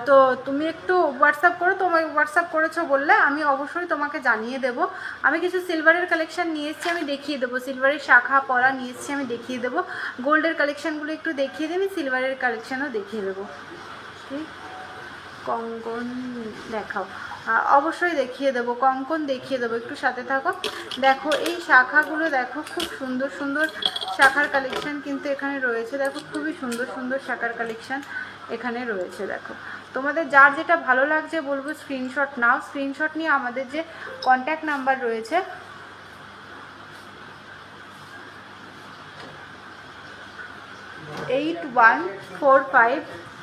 তো তুমি একটু হোয়াটসঅ্যাপ করো, তোমায় হোয়াটসঅ্যাপ করেছো বললে আমি অবশ্যই তোমাকে জানিয়ে দেবো। আমি কিছু সিলভারের কালেকশান নিয়ে এসেছি, আমি দেখিয়ে দেবো। সিলভারের শাখা পলা নিয়ে এসেছি, আমি দেখিয়ে দেবো। গোল্ডের কালেকশানগুলো একটু দেখিয়ে দেবো, সিলভারের কালেকশানও দেখিয়ে দেবো। ঠিক, কঙ্কন দেখাও, অবশ্যই দেখিয়ে দেবো, কঙ্কন দেখিয়ে দেবো, একটু সাথে থাকো। দেখো এই শাখাগুলো দেখো, খুব সুন্দর সুন্দর শাখার কালেকশান কিন্তু এখানে রয়েছে। দেখো খুবই সুন্দর সুন্দর শাখার কালেকশান এখানে রয়েছে। দেখো তোমাদের যার যেটা ভালো লাগছে বলবো স্ক্রিনশট নাও। স্ক্রিনশট নিয়ে আমাদের যে কন্ট্যাক্ট নাম্বার রয়েছে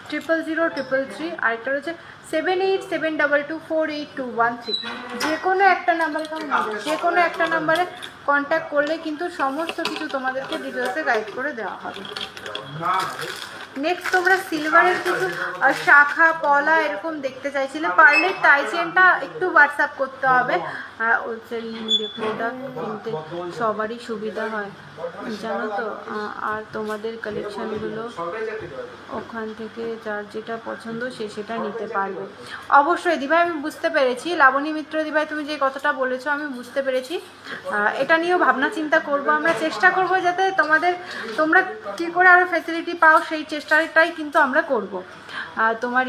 00033, আরেকটা রয়েছে 7872248213। যে কোনো একটা নাম্বারে যে কোনো একটা নাম্বারে কন্ট্যাক্ট করলে কিন্তু সমস্ত কিছু তোমাদেরকে ডিটেলসে গাইড করে দেওয়া হবে। নেক্সট তোমরা সিলভারের কিছু শাখা পলা এরকম দেখতে চাইছিলে, পার্লের টাই চেনটা একটু হোয়াটসঅ্যাপ করতে হবে। প্রোডাক্ট কিনতে সবারই সুবিধা হয় জানো তো, আর তোমাদের কালেকশানগুলো ওখান থেকে যার যেটা পছন্দ সে সেটা নিতে পারবে। অবশ্যই দিভাই, আমি বুঝতে পেরেছি। লাবণী মিত্র দিভাই, তুমি যে কথাটা বলেছো আমি বুঝতে পেরেছি। এটা নিয়েও ভাবনা চিন্তা করব, আমরা চেষ্টা করব যাতে তোমরা কী করে আরও ফ্যাসিলিটি পাও সেই চেষ্টাটাই কিন্তু আমরা করব। তোমার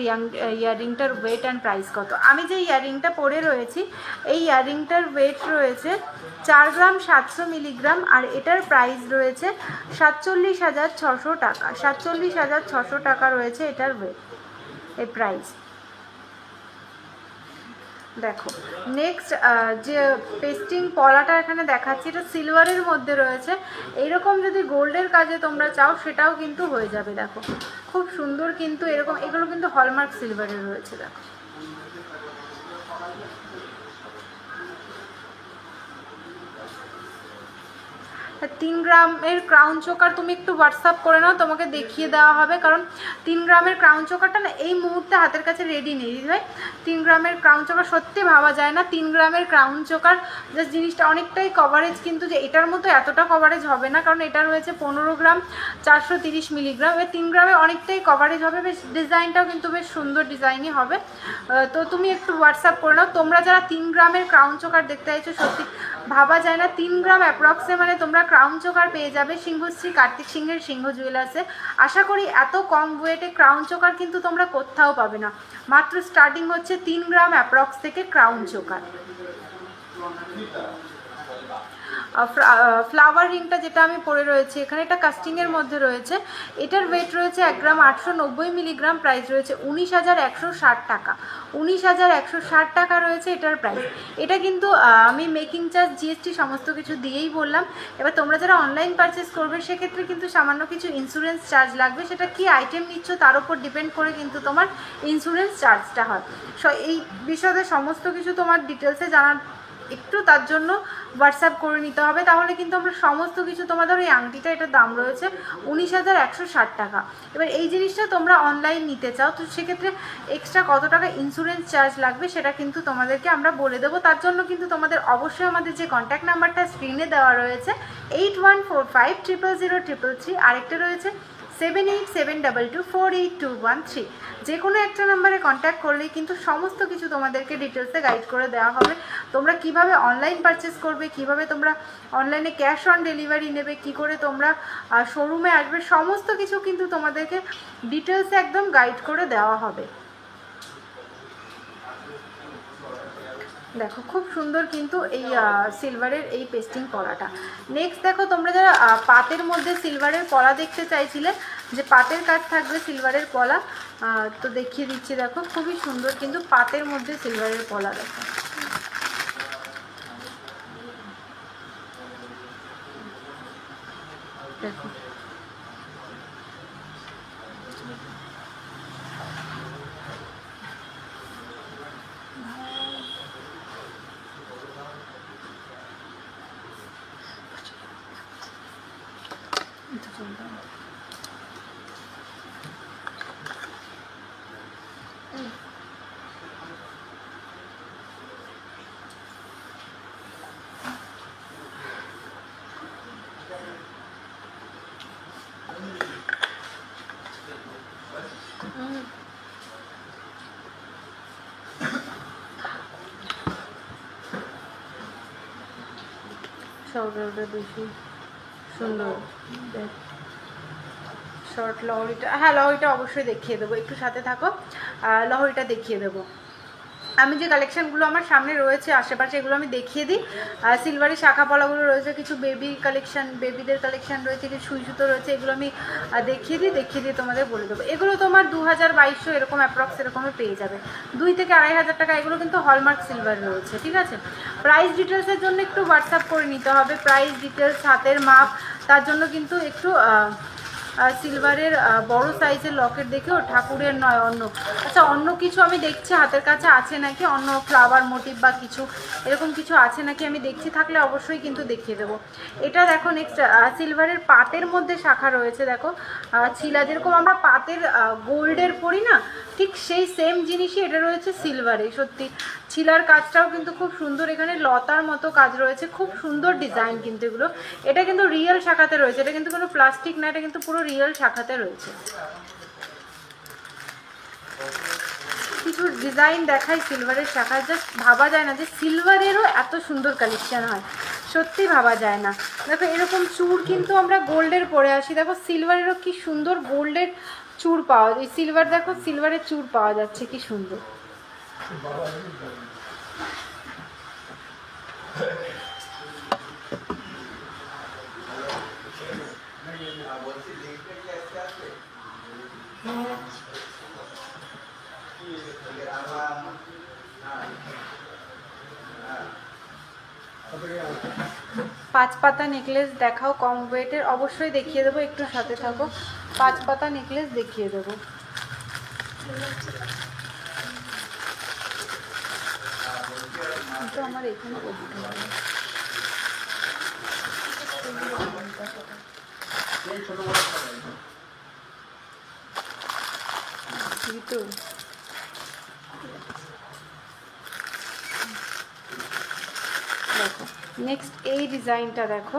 ইয়াররিংটার ওয়েট অ্যান্ড প্রাইস কত? আমি যে ইয়াররিংটা পরে রয়েছি এই ইয়াররিংটার ওয়েট রয়েছে 4 গ্রাম 700 মিলিগ্রাম, আর এটার প্রাইস রয়েছে 47,600 টাকা। 47,600 টাকা রয়েছে এটার ওয়েট, এই প্রাইস। দেখো নেক্সট যে পেস্টিং পলাটা এখানে দেখাচ্ছি, এটা সিলভারের মধ্যে রয়েছে। এইরকম যদি গোল্ডের কাজে তোমরা চাও সেটাও কিন্তু হয়ে যাবে। দেখো খুব সুন্দর কিন্তু এরকম, এগুলো কিন্তু হলমার্ক সিলভারের রয়েছে। দেখো তিন গ্রামের ক্রাউন চোকার তুমি একটু হোয়াটসঅ্যাপ করে নাও, তোমাকে দেখিয়ে দেওয়া হবে। কারণ 3 গ্রামের ক্রাউন চোকারটা না এই মুহূর্তে হাতের কাছে রেডি নেই ভাই। 3 গ্রামের ক্রাউন চোকার সত্যি ভাবা যায় না। 3 গ্রামের ক্রাউন চোকার জাস্ট জিনিসটা অনেকটাই কভারেজ, কিন্তু যে এটার মতো এতটা কভারেজ হবে না, কারণ এটা রয়েছে 15 গ্রাম 430 মিলিগ্রাম। এবার 3 গ্রামে অনেকটাই কভারেজ হবে, বেশ ডিজাইনটাও কিন্তু বেশ সুন্দর ডিজাইনই হবে। তো তুমি একটু হোয়াটসঅ্যাপ করে নাও। তোমরা যারা 3 গ্রামের ক্রাউন চোকার দেখতে চাইছো, সত্যি ভাবা যায় না 3 গ্রাম অ্যাপ্রক্সে মানে তোমরা ক্রাউন চোকার পেয়ে যাবে সিংহশ্রী কার্তিক সিংহের সিংহ জুয়েলার্সে। আশা করি এত কম ওয়েটে ক্রাউন চোকার কিন্তু তোমরা কোথাও পাবে না। মাত্র স্টার্টিং হচ্ছে 3 গ্রাম অ্যাপ্রক্স থেকে ক্রাউন চোকার। ফ্লাওয়ার রিংটা যেটা আমি পরে রয়েছি এখানে, এটা কাস্টিংয়ের মধ্যে রয়েছে। এটার ওয়েট রয়েছে 1 গ্রাম 890 মিলিগ্রাম, প্রাইস রয়েছে 19,160 টাকা। 19,160 টাকা রয়েছে এটার প্রাইস। এটা কিন্তু আমি মেকিং চার্জ জিএসটি সমস্ত কিছু দিয়েই বললাম। এবার তোমরা যারা অনলাইন পারচেস করবে সেক্ষেত্রে কিন্তু সামান্য কিছু ইন্স্যুরেন্স চার্জ লাগবে, সেটা কি আইটেম নিচ্ছ তার উপর ডিপেন্ড করে কিন্তু তোমার ইন্স্যুরেন্স চার্জটা হয়। এই বিষয়ে সমস্ত কিছু তোমার ডিটেলসে জানার একটু তার জন্য হোয়াটসঅ্যাপ করে নিতে হবে, তাহলে কিন্তু আমরা সমস্ত কিছু তোমাদের ওই আংটিটা এটার দাম রয়েছে 19,160 টাকা। এবার এই জিনিসটা তোমরা অনলাইন নিতে চাও তো সেক্ষেত্রে এক্সট্রা কত টাকা ইন্স্যুরেন্স চার্জ লাগবে সেটা কিন্তু তোমাদেরকে আমরা বলে দেবো। তার জন্য কিন্তু তোমাদের অবশ্যই আমাদের যে কন্ট্যাক্ট নাম্বারটা স্ক্রিনে দেওয়া রয়েছে 8145000333, আরেকটা রয়েছে 7872248213, যে কোনো একটা নাম্বারে কন্ট্যাক্ট করলেই কিন্তু সমস্ত কিছু তোমাদেরকে ডিটেলসে গাইড করে দেওয়া হবে। তোমরা কিভাবে অনলাইন পারচেস করবে, কিভাবে তোমরা অনলাইনে ক্যাশ অন ডেলিভারি নেবে, কি করে তোমরা শোরুমে আসবে, সমস্ত কিছু কিন্তু তোমাদেরকে ডিটেলসে একদম গাইড করে দেওয়া হবে। দেখো খুব সুন্দর কিন্তু এই সিলভারের এই পেস্টিং পলাটা। নেক্সট দেখো তোমরা যারা পাতের মধ্যে সিলভারের পলা দেখতে চাইছিলে, যে পাতের কাজ থাকবে সিলভারের পলা, তো দেখিয়ে দিচ্ছি। দেখো খুবই সুন্দর কিন্তু পাতের মধ্যে সিলভারের পলা। দেখো দেখো শর্টটা বেশি সুন্দর। শর্ট লহরিটা, হ্যাঁ লহরিটা অবশ্যই দেখিয়ে দেবো, একটু সাথে থাকো, লহরিটা দেখিয়ে দেবো। আমি যে কালেকশানগুলো আমার সামনে রয়েছে আশেপাশে এগুলো আমি দেখিয়ে দিই। সিলভারের শাখা পলাগুলো রয়েছে, কিছু বেবি কালেকশান, বেবিদের কালেকশান রয়েছে, কিছু সুই সুতো রয়েছে, এগুলো আমি দেখিয়ে দিয়ে তোমাদের বলে দেবো। এগুলো তোমার 2000-2200 এরকম অ্যাপ্রক্স এরকমই পেয়ে যাবে, 2 থেকে 2500 টাকা। এগুলো কিন্তু হলমার্ক সিলভার রয়েছে, ঠিক আছে। প্রাইস ডিটেলসের জন্য একটু হোয়াটসঅ্যাপ করে নিতে হবে, প্রাইস ডিটেলস, হাতের মাপ, তার জন্য কিন্তু একটু সিলভারের বড় সাইজের লকেট দেখেও ঠাকুরের নয় অন্য, আচ্ছা অন্য কিছু আমি দেখছি হাতের কাছে আছে নাকি, অন্য ফ্লাওয়ার মোটিভ বা কিছু এরকম কিছু আছে নাকি আমি দেখছি, থাকলে অবশ্যই কিন্তু দেখিয়ে দেবো। এটা দেখো নেক্সট সিলভারের পাতের মধ্যে শাখা রয়েছে, দেখো ছিলা যেরকম আমরা পাতের গোল্ডের পরি না, ঠিক সেই সেম জিনিসই এটা রয়েছে সিলভারে। সত্যি ছিলার কাজটাও কিন্তু খুব সুন্দর, এখানে লতার মতো কাজ রয়েছে, খুব সুন্দর ডিজাইন কিন্তু এগুলো। এটা কিন্তু রিয়েল শাখাতে রয়েছে, এটা কিন্তু কোনো প্লাস্টিক না, এটা কিন্তু পুরো রিয়েল শাখাতে রয়েছে। কিছু ডিজাইন দেখাই সিলভারের শাখা, জাস্ট ভাবা যায় না যে সিলভারেরও এত সুন্দর কালেকশন হয়, সত্যি ভাবা যায় না। দেখো এরকম চূড় কিন্তু আমরা গোল্ডের পরে আসি, দেখো সিলভারেরও কি সুন্দর গোল্ডের চূড় পাওয়া যায়, সিলভার দেখো সিলভারের চূড় পাওয়া যাচ্ছে, কি সুন্দর। পাঁচ পাতা নেকলেস দেখাও কম ওয়েটের, অবশ্যই দেখিয়ে দেবো, একটু সাথে থাকো। পাঁচ পাতা নেকলেস দেখিয়ে দেবো। তো আমার এখানে তো দেখো নেক্সট এই ডিজাইনটা দেখো,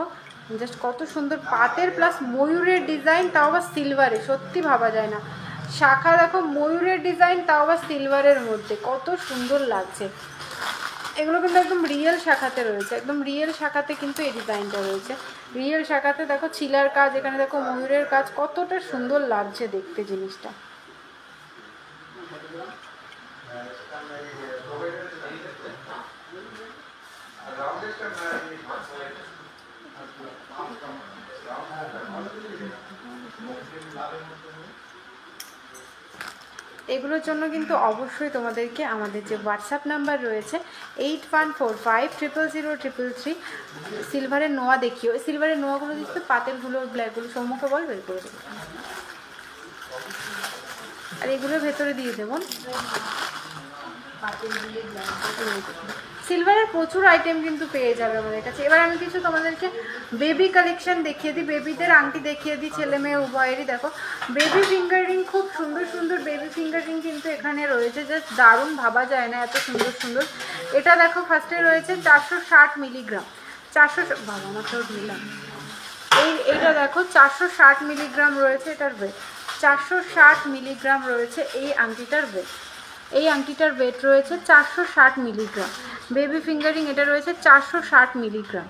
জাস্ট কত সুন্দর পাতের প্লাস ময়ূরের ডিজাইন, তাও আবার সিলভারে, সত্যি ভাবা যায় না। শাখা দেখো ময়ূরের ডিজাইন, তাও আবার সিলভারের মধ্যে, কত সুন্দর লাগছে। এগুলো কিন্তু একদম রিয়েল শাখাতে রয়েছে, একদম রিয়েল শাখাতে কিন্তু এই ডিজাইনটা রয়েছে। রিয়েল শাখাতে দেখো ছিলার কাজ, এখানে দেখো ময়ূরের কাজ, কতটা সুন্দর লাগছে দেখতে জিনিসটা। এগুলোর জন্য কিন্তু অবশ্যই তোমাদেরকে আমাদের যে হোয়াটসঅ্যাপ নাম্বার রয়েছে 8145000033, সিলভারের নোয়া দেখিও, সিলভারের নোয়াগুলো দিচ্ছে, পাতেরগুলো ব্ল্যাকগুলো সম্মুখে বল বের করে দেবো, আর এগুলোর ভেতরে দিয়ে দেবো। সিলভারের প্রচুর আইটেম কিন্তু পেয়ে যাবে আমাদের কাছে। এবার আমি কিছু তোমাদেরকে বেবি কালেকশন দেখিয়ে দিই, বেবিদের আংটি দেখিয়ে দিই, ছেলে মেয়ে উভয়েরই। দেখো বেবি ফিঙ্গার রিং, খুব সুন্দর সুন্দর বেবি ফিঙ্গার রিং কিন্তু এখানে রয়েছে, জাস্ট দারুণ, ভাবা যায় না এত সুন্দর সুন্দর। এটা দেখো ফার্স্টে রয়েছে 460 মিলিগ্রাম, 400 বাবা মাত্র দিলাম, এইটা দেখো 460 মিলিগ্রাম রয়েছে এটার ওয়েট, 460 মিলিগ্রাম রয়েছে এই আংটিটার ওয়েট। এই আংটিটার ওয়েট রয়েছে 460 মিলিগ্রাম। বেবি ফিঙ্গারিং এটা রয়েছে 460 মিলিগ্রাম।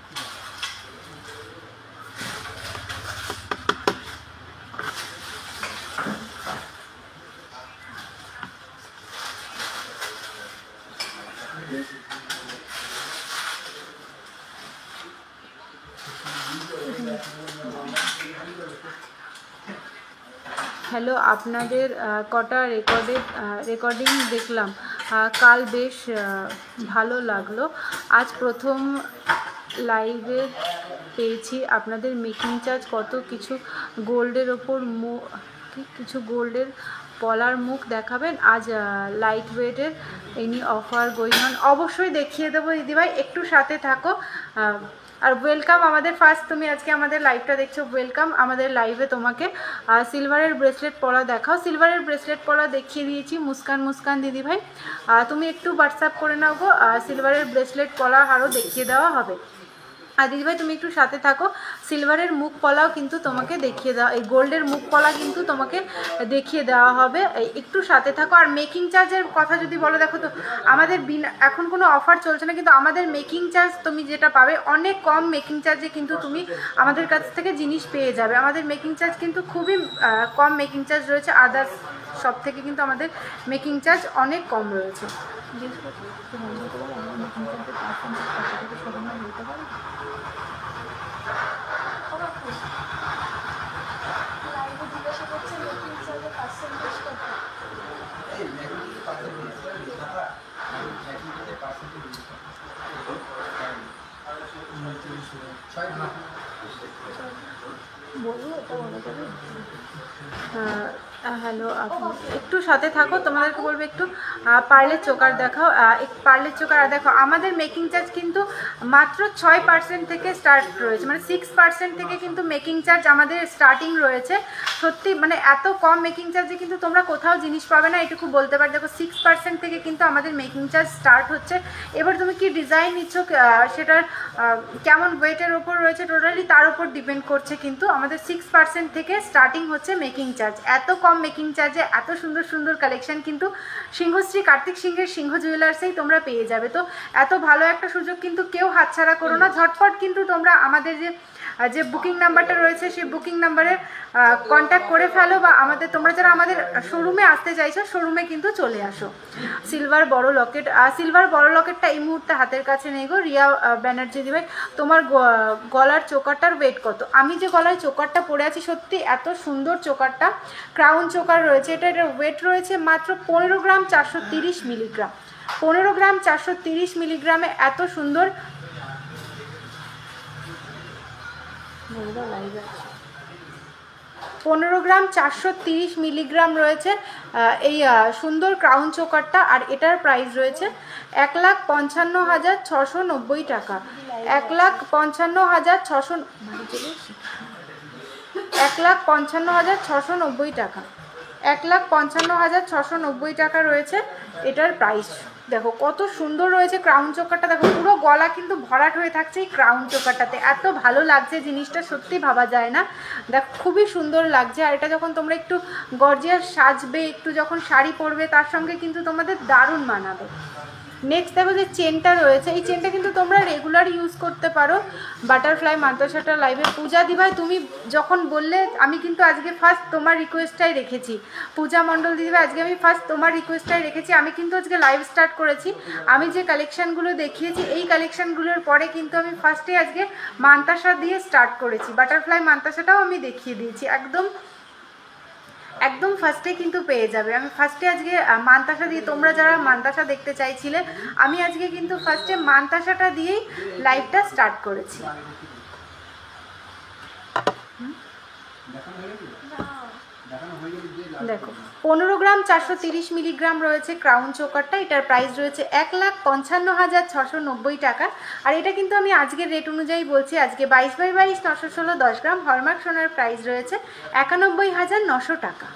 হ্যালো, আপনাদের কটা রেকর্ডিং দেখলাম, কাল বেশ ভালো লাগলো, আজ প্রথম লাইভে পেয়েছি আপনাদের মেকিং চার্জ কত, কিছু গোল্ডের ওপর কিছু গোল্ডের পলার মুখ দেখাবেন, আজ লাইট ওয়েটের এনি অফার গোয়িং অন, অবশ্যই দেখিয়ে দেবো দিদিভাই, একটু সাথে থাকো। আর ওয়েলকাম আমাদের, ফার্স্ট তুমি আজকে আমাদের লাইভটা দেখছো, ওয়েলকাম আমাদের লাইভে। তোমাকে সিলভারের ব্রেসলেট পরা দেখাও, সিলভারের ব্রেসলেট পরা দেখিয়ে দিয়েছি মুস্কান দিদিভাই, তুমি একটু হোয়াটসঅ্যাপ করে নাও গো, সিলভারের ব্রেসলেট পরা আরও দেখিয়ে দেওয়া হবে। আর দিদিভাই তুমি একটু সাথে থাকো, সিলভারের মুখ পলাও কিন্তু তোমাকে দেখিয়ে দেওয়া, এই গোল্ডের মুখ পলা কিন্তু তোমাকে দেখিয়ে দেওয়া হবে, একটু সাথে থাকো। আর মেকিং চার্জের কথা যদি বলো, দেখো তো আমাদের এখন কোনো অফার চলছে না, কিন্তু আমাদের মেকিং চার্জ তুমি যেটা পাবে অনেক কম মেকিং চার্জে কিন্তু তুমি আমাদের কাছ থেকে জিনিস পেয়ে যাবে। আমাদের মেকিং চার্জ কিন্তু খুবই কম মেকিং চার্জ রয়েছে, আদার্স সব থেকে কিন্তু আমাদের মেকিং চার্জ অনেক কম রয়েছে। বলবো এটা মনে করি। হ্যালো, একটু সাথে থাকো, তোমাদেরকে বলবো একটু পার্লের চোকার দেখাও। পার্লের চোকার দেখো, আমাদের মেকিং চার্জ কিন্তু মাত্র 6% থেকে স্টার্ট রয়েছে, মানে 6% থেকে কিন্তু মেকিং চার্জ আমাদের স্টার্টিং রয়েছে। সত্যি মানে এত কম মেকিং চার্জে কিন্তু তোমরা কোথাও জিনিস পাবে না, এটুকু বলতে পারি। দেখো 6% থেকে কিন্তু আমাদের মেকিং চার্জ স্টার্ট হচ্ছে। এবার তুমি কি ডিজাইন নিচ্ছ, সেটার কেমন ওয়েটের ওপর রয়েছে টোটালি তার উপর ডিপেন্ড করছে, কিন্তু আমাদের 6% থেকে স্টার্টিং হচ্ছে মেকিং চার্জ। এত কম মেকিং চার্জে এত সুন্দর সুন্দর কালেকশন কিন্তু সিংহশ্রী কার্তিক সিংহের সিংহ জুয়েলার্সেই তোমরা পেয়ে যাবে। তো এত ভালো একটা সুযোগ কিন্তু কেউ হাতছাড়া করো না, ঝটপট কিন্তু তোমরা আমাদের যে বুকিং নাম্বারটা রয়েছে সেই বুকিং নাম্বারে কন্ট্যাক্ট করে ফেলো, বা তোমরা যারা আমাদের শোরুমে আসতে চাইছো শোরুমে কিন্তু চলে আসো। সিলভার বড় লকেটটা এই মুহূর্তে হাতের কাছে নেই গো রিয়া ব্যানার্জি দিবে। তোমার গলার চোকারটার ওয়েট কত? আমি যে গলায় চোকারটা পরে আছি সত্যি এত সুন্দর চোকারটা, ক্রাউন চোকার রয়েছে, এটার ওয়েট রয়েছে মাত্র 15 গ্রাম 430 মিলিগ্রাম। 15 গ্রাম 430 মিলিগ্রামে এত সুন্দর 15 গ্রাম 430 মিলিগ্রাম রয়েছে এই সুন্দর ক্রাউন চোকারটা। আর এটার প্রাইস রয়েছে 1,55,690 টাকা। 1,55,690 টাকা। 1,55,690 টাকা রয়েছে এটার প্রাইস। দেখো কত সুন্দর রয়েছে ক্রাউন চোকারটা, দেখো পুরো গলা কিন্তু ভরাট হয়ে থাকছে এই ক্রাউন চোকারটাতে। এত ভালো লাগছে জিনিসটা, সত্যি ভাবা যায় না। দেখো খুবই সুন্দর লাগছে। আর এটা যখন তোমরা একটু গর্জিয়াস সাজবে, একটু যখন শাড়ি পরবে তার সঙ্গে কিন্তু তোমাদের দারুণ মানাবে। নেক্সট দেখো যে চেনটা রয়েছে, এই চেনটা কিন্তু তোমরা রেগুলার ইউজ করতে পারো। বাটারফ্লাই মান্তাসাটা লাইভে পূজা দিভাই তুমি যখন বললে, আমি কিন্তু আজকে ফার্স্ট তোমার রিকোয়েস্টটাই রেখেছি। পূজা মণ্ডল দিদিভাই আজকে আমি ফার্স্ট তোমার রিকোয়েস্টটাই রেখেছি। আমি কিন্তু আজকে লাইভ স্টার্ট করেছি। আমি যে কালেকশানগুলো দেখিয়েছি এই কালেকশানগুলোর পরে কিন্তু আমি ফার্স্টে আজকে মান্তাসা দিয়ে স্টার্ট করেছি। বাটারফ্লাই মান্তাসাটাও আমি দেখিয়ে দিয়েছি, একদম ফার্স্টে কিন্তু পেয়ে যাবে। আমি ফার্স্টে আজকে মান্তাসা দিয়ে, তোমরা যারা মান্তাসা দেখতে চাইছিলে, আমি আজকে কিন্তু ফার্স্টে মান্তাসাটা দিয়েই লাইভটা স্টার্ট করেছি। দেখো 15 গ্রাম 430 মিলিগ্রাম রয়েছে ক্রাউন চোকারটা, এটার প্রাইস রয়েছে 1,55,690 টাকা। আর এটা কিন্তু আমি আজকের রেট অনুযায়ী বলছি, আজকে 22/22 916 10 গ্রাম হলমার্ক সোনার প্রাইস রয়েছে 91,900 টাকা।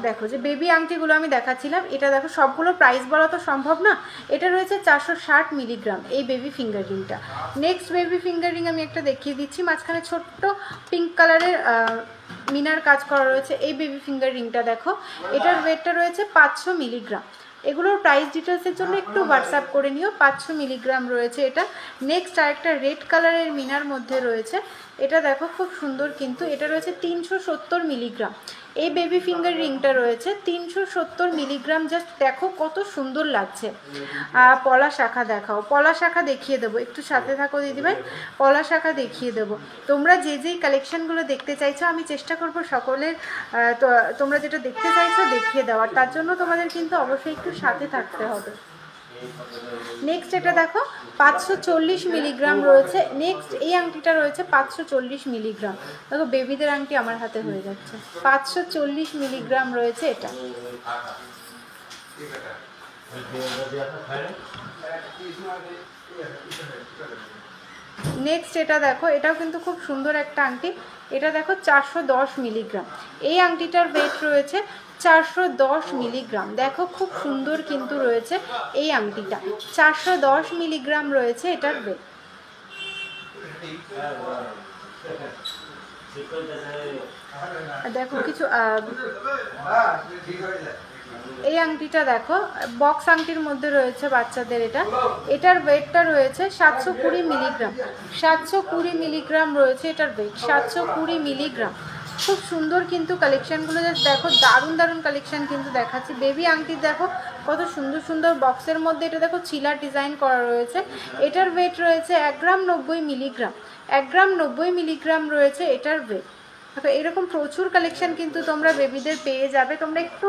দেখো যে বেবি আংটিগুলো আমি দেখাচ্ছিলাম, এটা দেখো সবগুলো প্রাইস বলা তো সম্ভব না। এটা রয়েছে 460 মিলিগ্রাম এই বেবি ফিঙ্গার রিংটা। নেক্সট বেবি ফিঙ্গার রিং আমি একটা দেখিয়ে দিচ্ছি, মাঝখানে ছোট্ট পিঙ্ক কালারের মিনার কাজ করা রয়েছে এই বেবি ফিঙ্গার রিংটা। দেখো এটার ওয়েটটা রয়েছে 500 মিলিগ্রাম। এগুলোর প্রাইস ডিটেলসের জন্য একটু হোয়াটসঅ্যাপ করে নিও। 500 মিলিগ্রাম রয়েছে এটা। নেক্সট আরেকটা রেড কালারের মিনার মধ্যে রয়েছে, এটা দেখো খুব সুন্দর, কিন্তু এটা রয়েছে 370 মিলিগ্রাম। এই বেবি ফিঙ্গার রিংটা রয়েছে 370 মিলিগ্রাম। জাস্ট দেখো কত সুন্দর লাগছে। পলা শাখা দেখাও, পলা শাখা দেখিয়ে দেবো, একটু সাথে থাকো দিদিভাই, পলা শাখা দেখিয়ে দেবো। তোমরা যেই কালেকশানগুলো দেখতে চাইছো আমি চেষ্টা করবো সকলের তোমরা যেটা দেখতে চাইছো দেখিয়ে দেওয়ার, তার জন্য তোমাদের কিন্তু অবশ্যই একটু সাথে থাকতে হবে। নেক্সট এটা দেখো 540 মিলিগ্রাম রয়েছে। নেক্সট এই আংটিটা রয়েছে 540 মিলিগ্রাম। দেখো বেবিদের আংটি আমার হাতে হয়ে যাচ্ছে। 540 মিলিগ্রাম রয়েছে এটা। নেক্সট এটা দেখো, এটাও কিন্তু খুব সুন্দর একটা আংটি। এটা দেখো 410 মিলিগ্রাম। এই আংটিটার ওয়েট রয়েছে 410 মিলিগ্রাম। দেখো খুব সুন্দর কিন্তু রয়েছে এই আংটিটা, 410 মিলিগ্রাম রয়েছে এটার ওয়েট। দেখো কিছু এই আংটিটা দেখো বক্স আংটির মধ্যে রয়েছে বাচ্চাদের, এটার ওয়েটটা রয়েছে 720 মিলিগ্রাম। 720 মিলিগ্রাম রয়েছে এটার ওয়েট, 720 মিলিগ্রাম। খুব সুন্দর কিন্তু কালেকশানগুলো, জাস্ট দেখো দারুণ দারুণ কালেকশান কিন্তু দেখাচ্ছি। বেবি আংটি দেখো কত সুন্দর সুন্দর বক্সের মধ্যে, এটা দেখো চিলার ডিজাইন করা রয়েছে। এটার ওয়েট রয়েছে 1 গ্রাম 90 মিলিগ্রাম। 1 গ্রাম 90 মিলিগ্রাম রয়েছে এটার ওয়েট। দেখো এরকম প্রচুর কালেকশন কিন্তু তোমরা বেবিদের পেয়ে যাবে। তোমরা একটু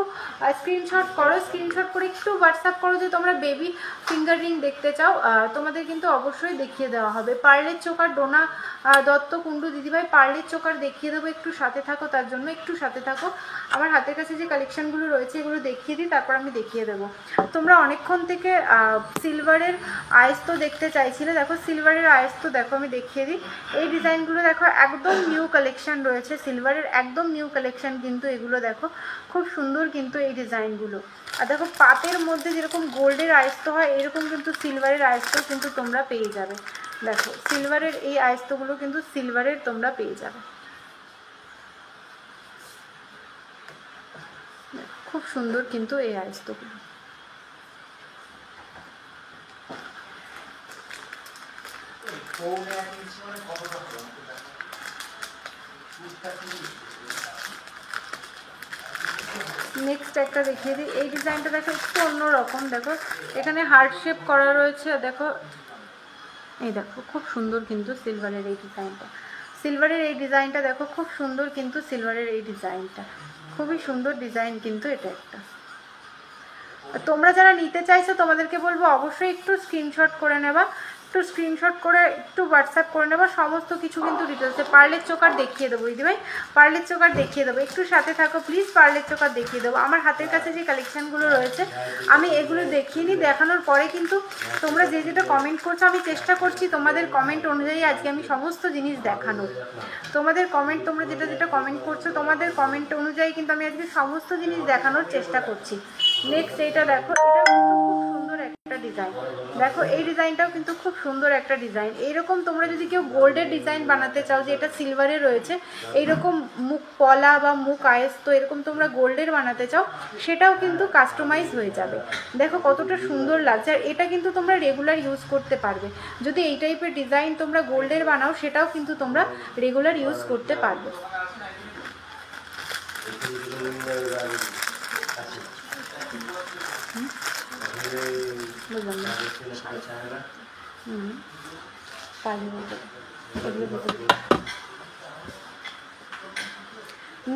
স্ক্রিনশট করো, স্ক্রিনশট করে একটু হোয়াটসঅ্যাপ করো যে তোমরা বেবি ফিঙ্গার রিং দেখতে চাও, তোমাদের কিন্তু অবশ্যই দেখিয়ে দেওয়া হবে। পার্লের চোকার ডোনা দত্ত কুণ্ডু দিদিভাই পার্লের চোকার দেখিয়ে দেবো, একটু সাথে থাকো, তার জন্য একটু সাথে থাকো। আমার হাতের কাছে যে কালেকশনগুলো রয়েছে এগুলো দেখিয়ে দিই, তারপর আমি দেখিয়ে দেবো। তোমরা অনেকক্ষণ থেকে সিলভারের আয়স্ত দেখতে চাইছিলে, দেখো সিলভারের আয়স্ত দেখো আমি দেখিয়ে দিই। এই ডিজাইনগুলো দেখো একদম নিউ কালেকশন রয়েছে সিলভারের, একদম নিউ কালেকশন কিন্তু এগুলো দেখো খুব সুন্দর কিন্তু এই ডিজাইনগুলো। আর দেখো পাতের মধ্যে যেরকম গোল্ডের আয়স্ত হয় এরকম কিন্তু সিলভারের আয়স্ত কিন্তু তোমরা পেয়ে যাবে। দেখো সিলভারের এই আয়স্তগুলো কিন্তু সিলভারের তোমরা পেয়ে যাবে, খুব সুন্দর কিন্তু এই আয়স্তগুলো। নেক্সট একটা দেখিয়ে দিই, এই ডিজাইনটা দেখো একটু অন্যরকম। দেখো এখানে হার্ট শেপ করা রয়েছে, দেখো এই দেখো খুব সুন্দর কিন্তু সিলভারের এই ডিজাইনটা, সিলভারের এই ডিজাইনটা দেখো খুব সুন্দর কিন্তু সিলভারের এই ডিজাইনটা, খুবই সুন্দর ডিজাইন কিন্তু এটা একটা। তোমরা যারা নিতে চাইছো তোমাদেরকে বলবো অবশ্যই একটু স্ক্রিনশট করে নেবা, একটু স্ক্রিনশট করে একটু হোয়াটসঅ্যাপ করে নেবা, সমস্ত কিছু কিন্তু ডিটেলসে। পার্লের চোকার দেখিয়ে দেবো দিদিভাই, পার্লের চোকার দেখিয়ে দেবো, একটু সাথে থাকো প্লিজ, পার্লের চোকার দেখিয়ে দেবো। আমার হাতের কাছে যে কালেকশানগুলো রয়েছে আমি এগুলো দেখিয়ে নিই, দেখানোর পরে কিন্তু তোমরা যে যেটা কমেন্ট করছো আমি চেষ্টা করছি তোমাদের কমেন্ট অনুযায়ী আজকে আমি সমস্ত জিনিস দেখানোর। তোমাদের কমেন্ট, তোমরা যেটা যেটা কমেন্ট করছো তোমাদের কমেন্ট অনুযায়ী কিন্তু আমি আজকে সমস্ত জিনিস দেখানোর চেষ্টা করছি। নেক্সট এইটা দেখো, এটা কিন্তু খুব সুন্দর একটা ডিজাইন, দেখো এই ডিজাইনটাও কিন্তু খুব সুন্দর একটা ডিজাইন। এইরকম তোমরা যদি কেউ গোল্ডের ডিজাইন বানাতে চাও যে এটা সিলভারে রয়েছে, এইরকম মুখ পলা বা মুখ আয়স্ত এরকম তোমরা গোল্ডের বানাতে চাও সেটাও কিন্তু কাস্টমাইজ হয়ে যাবে। দেখো কতটা সুন্দর লাগছে, আর এটা কিন্তু তোমরা রেগুলার ইউজ করতে পারবে। যদি এই টাইপের ডিজাইন তোমরা গোল্ডের বানাও সেটাও কিন্তু তোমরা রেগুলার ইউজ করতে পারবে। বুঝলাম না,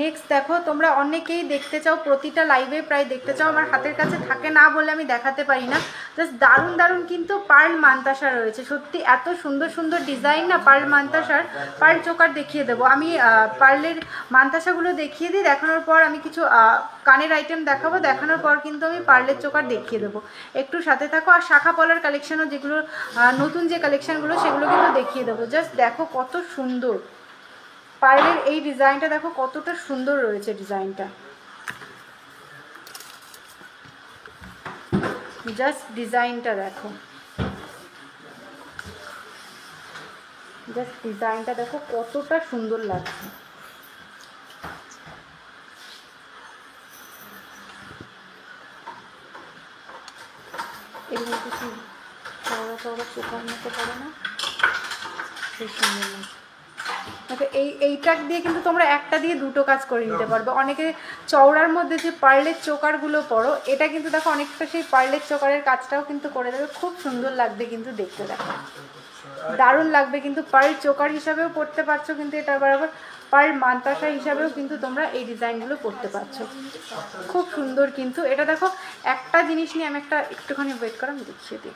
নেক্সট দেখো তোমরা অনেকেই দেখতে চাও, প্রতিটা লাইভে প্রায় দেখতে চাও, আমার হাতের কাছে থাকে না বলে আমি দেখাতে পারি না। জাস্ট দারুণ দারুণ কিন্তু পার্ল মান্তাসা রয়েছে, সত্যি এত সুন্দর সুন্দর ডিজাইন না পার্ল মান্তাসার। পার্ল চোকার দেখিয়ে দেবো আমি, পার্লের মান্তাসাগুলো দেখিয়ে দিই, দেখানোর পর আমি কিছু কানের আইটেম দেখাবো, দেখানোর পর কিন্তু আমি পার্লের চোকার দেখিয়ে দেবো, একটু সাথে থাকো। আর শাখা পলার কালেকশানও যেগুলো নতুন যে কালেকশানগুলো সেগুলো কিন্তু দেখিয়ে দেবো। জাস্ট দেখো কত সুন্দর পার্লের এই ডিজাইনটা, দেখো কতটা সুন্দর রয়েছে ডিজাইনটা, জাস্ট ডিজাইনটা দেখো, জাস্ট ডিজাইনটা দেখো কতটা সুন্দর লাগছে। এর মধ্যে কি চওড়া চওড়া চোখার মতো করে না, সেই সুন্দর লাগছে। দেখো এইটা দিয়ে কিন্তু তোমরা একটা দিয়ে দুটো কাজ করে নিতে পারবে। অনেকে চওড়ার মধ্যে যে পার্লের চোকারগুলো পরো, এটা কিন্তু দেখো অনেকটা সেই পার্লের চোকারের কাজটাও কিন্তু করে দেবে, খুব সুন্দর লাগবে কিন্তু দেখতে, দেখো দারুণ লাগবে কিন্তু। পার্ল চোকার হিসাবেও পরতে পারছো কিন্তু এটা বরাবর, পার্ল মান্তাসা হিসাবেও কিন্তু তোমরা এই ডিজাইনগুলো পরতে পারছো, খুব সুন্দর কিন্তু এটা। দেখো একটা জিনিস নিয়ে আমি একটুখানি ওয়েট করো, আমি দেখিয়ে দিই।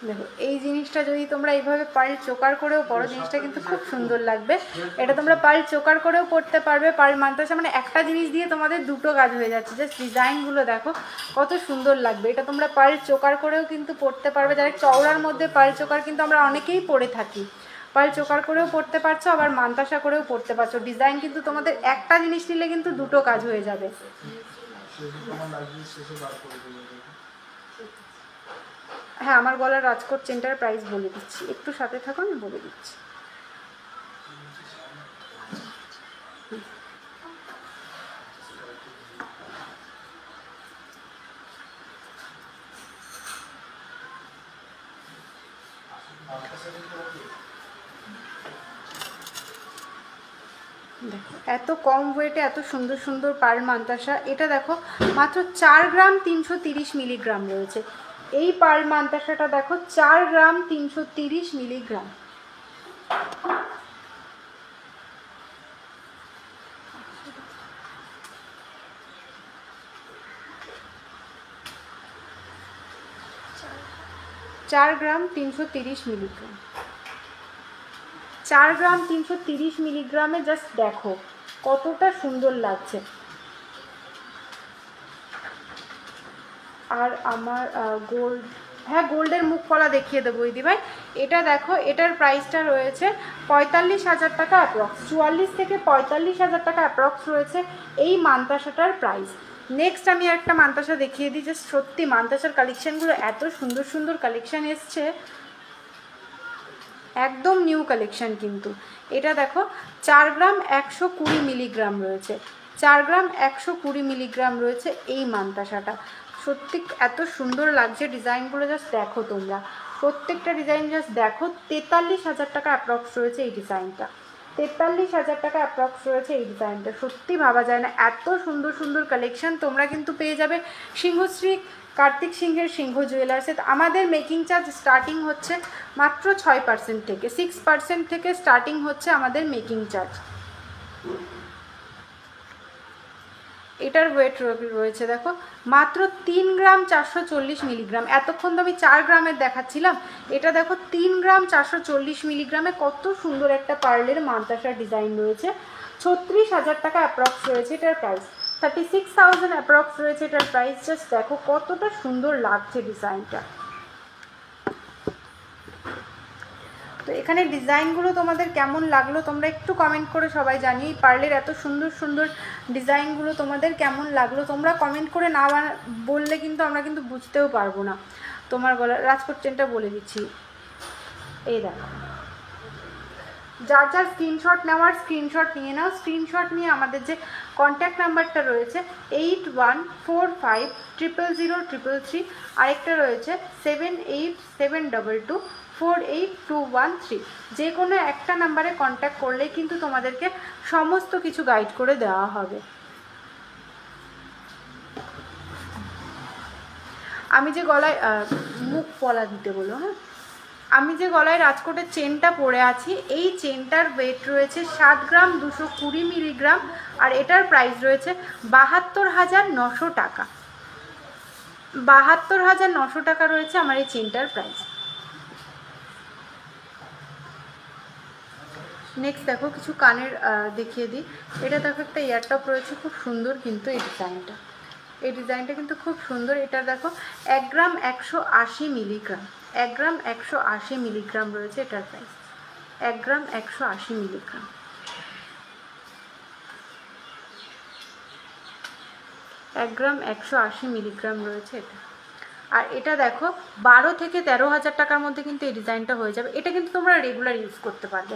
দেখো এই জিনিসটা যদি তোমরা এইভাবে পার্ল চোকার করেও পরো, জিনিসটা কিন্তু খুব সুন্দর লাগবে। এটা তোমরা পার্ল চোকার করেও পরতে পারবে, পার্ল মান্তাসা, মানে একটা জিনিস দিয়ে তোমাদের দুটো কাজ হয়ে যাচ্ছে। জাস্ট ডিজাইনগুলো দেখো কত সুন্দর লাগবে। এটা তোমরা পার্ল চোকার করেও কিন্তু পরতে পারবে, যারা চওড়ার মধ্যে পার্ল চোকার কিন্তু আমরা অনেকেই পরে থাকি, পার্ল চোকার করেও পরতে পারছো, আবার মান্তাসা করেও পরতে পারছো। ডিজাইন কিন্তু তোমাদের একটা জিনিস নিলে কিন্তু দুটো কাজ হয়ে যাবে। হ্যাঁ, আমার গলার রাজকোট চেনটার প্রাইস বলে দিচ্ছি, একটু সাথে থাকো, আমি বলে দিচ্ছি। দেখো এত কম ওয়েটে এত সুন্দর সুন্দর পার্ল মান্তাসা। এটা দেখো মাত্র 4 গ্রাম 330 মিলিগ্রাম রয়েছে। এই পার্ল মান্তাসাটা দেখো 4 গ্রাম 330 মিলিগ্রাম। চার গ্রাম 330 মিলিগ্রাম, 4 গ্রাম 330 মিলিগ্রামে জাস্ট দেখো কতটা সুন্দর লাগছে। আর আমার গোল্ড, হ্যাঁ গোল্ডের মুখ পলা দেখিয়ে দেবো দিদিভাই। এটা দেখো এটার প্রাইসটা রয়েছে 45,000 টাকা অ্যাপ্রক্স, 44 থেকে 45,000 টাকা অ্যাপ্রক্স রয়েছে এই মান্তাসাটার প্রাইস। নেক্সট আমি একটা মান্তাসা দেখিয়ে দিই, যে সত্যি মান্তাসার কালেকশানগুলো এত সুন্দর সুন্দর কালেকশান এসছে, একদম নিউ কালেকশান কিন্তু। এটা দেখো 4 গ্রাম 120 মিলিগ্রাম রয়েছে, 4 গ্রাম 120 মিলিগ্রাম রয়েছে এই মান্তাসাটা। সত্যি এত সুন্দর লাগছে ডিজাইনগুলো, জাস্ট দেখো তোমরা প্রত্যেকটা ডিজাইন জাস্ট দেখো। 43,000 টাকা অ্যাপ্রক্স রয়েছে এই ডিজাইনটা, 43,000 টাকা অ্যাপ্রক্স রয়েছে এই ডিজাইনটা। সত্যি ভাবা যায় না এত সুন্দর সুন্দর কালেকশান তোমরা কিন্তু পেয়ে যাবে সিংহশ্রী কার্তিক সিংহের সিংহ জুয়েলার্সে। আমাদের মেকিং চার্জ স্টার্টিং হচ্ছে মাত্র 6% থেকে, 6% থেকে স্টার্টিং হচ্ছে আমাদের মেকিং চার্জ। এটার ওয়েট রয়েছে দেখো মাত্র 3 গ্রাম 440 মিলিগ্রাম। এতক্ষণ তো আমি 4 গ্রামের দেখাচ্ছিলাম, এটা দেখো 3 গ্রাম 440 মিলিগ্রামে কত সুন্দর একটা পার্লের মান্তাসার ডিজাইন রয়েছে। 36,000 টাকা অ্যাপ্রক্স রয়েছে এটার প্রাইস, 36,000 অ্যাপ্রক্স রয়েছে এটার প্রাইস। জাস্ট দেখো কতটা সুন্দর লাগছে ডিজাইনটা। তো এখানে ডিজাইনগুলো তোমাদের কেমন লাগলো তোমরা একটু কমেন্ট করে সবাই জানিয়ে, পার্লের এত সুন্দর সুন্দর ডিজাইনগুলো তোমাদের কেমন লাগলো তোমরা কমেন্ট করে না বললে কিন্তু আমরা কিন্তু বুঝতেও পারবো না। তোমার গলার রাজকোট চেনটা বলে দিচ্ছি, এই দেখো। যার যার স্ক্রিনশট নেওয়ার স্ক্রিনশট নিয়ে নাও, স্ক্রিনশট নিয়ে আমাদের যে কন্ট্যাক্ট নাম্বারটা রয়েছে 8145000033, আরেকটা রয়েছে 7872248213, যে কোনো একটা নাম্বারে কন্ট্যাক্ট করলেই কিন্তু তোমাদেরকে সমস্ত কিছু গাইড করে দেওয়া হবে। আমি যে গলায় মুখ পলা দিতে বলো, হ্যাঁ আমি যে গলায় রাজকোটের চেনটা পরে আছি এই চেনটার ওয়েট রয়েছে 7 গ্রাম 220 মিলিগ্রাম, আর এটার প্রাইস রয়েছে 72,900 টাকা। 72,900 টাকা রয়েছে আমার এই চেনটার প্রাইস। নেক্সট দেখো কিছু কানের দেখিয়ে দিই। এটা দেখো একটা ইয়ারটপ রয়েছে, খুব সুন্দর কিন্তু এই ডিজাইনটা, এই ডিজাইনটা কিন্তু খুব সুন্দর। এটা দেখো 1 গ্রাম 180 মিলিগ্রাম, 1 গ্রাম 180 মিলিগ্রাম রয়েছে এটার প্রাইস, 1 গ্রাম 180 মিলিগ্রাম। 1 গ্রাম 180 মিলিগ্রাম রয়েছে এটা। আর এটা দেখো 12 থেকে 13,000 টাকার মধ্যে কিন্তু এই ডিজাইনটা হয়ে যাবে। এটা কিন্তু তোমরা রেগুলার ইউজ করতে পারবে,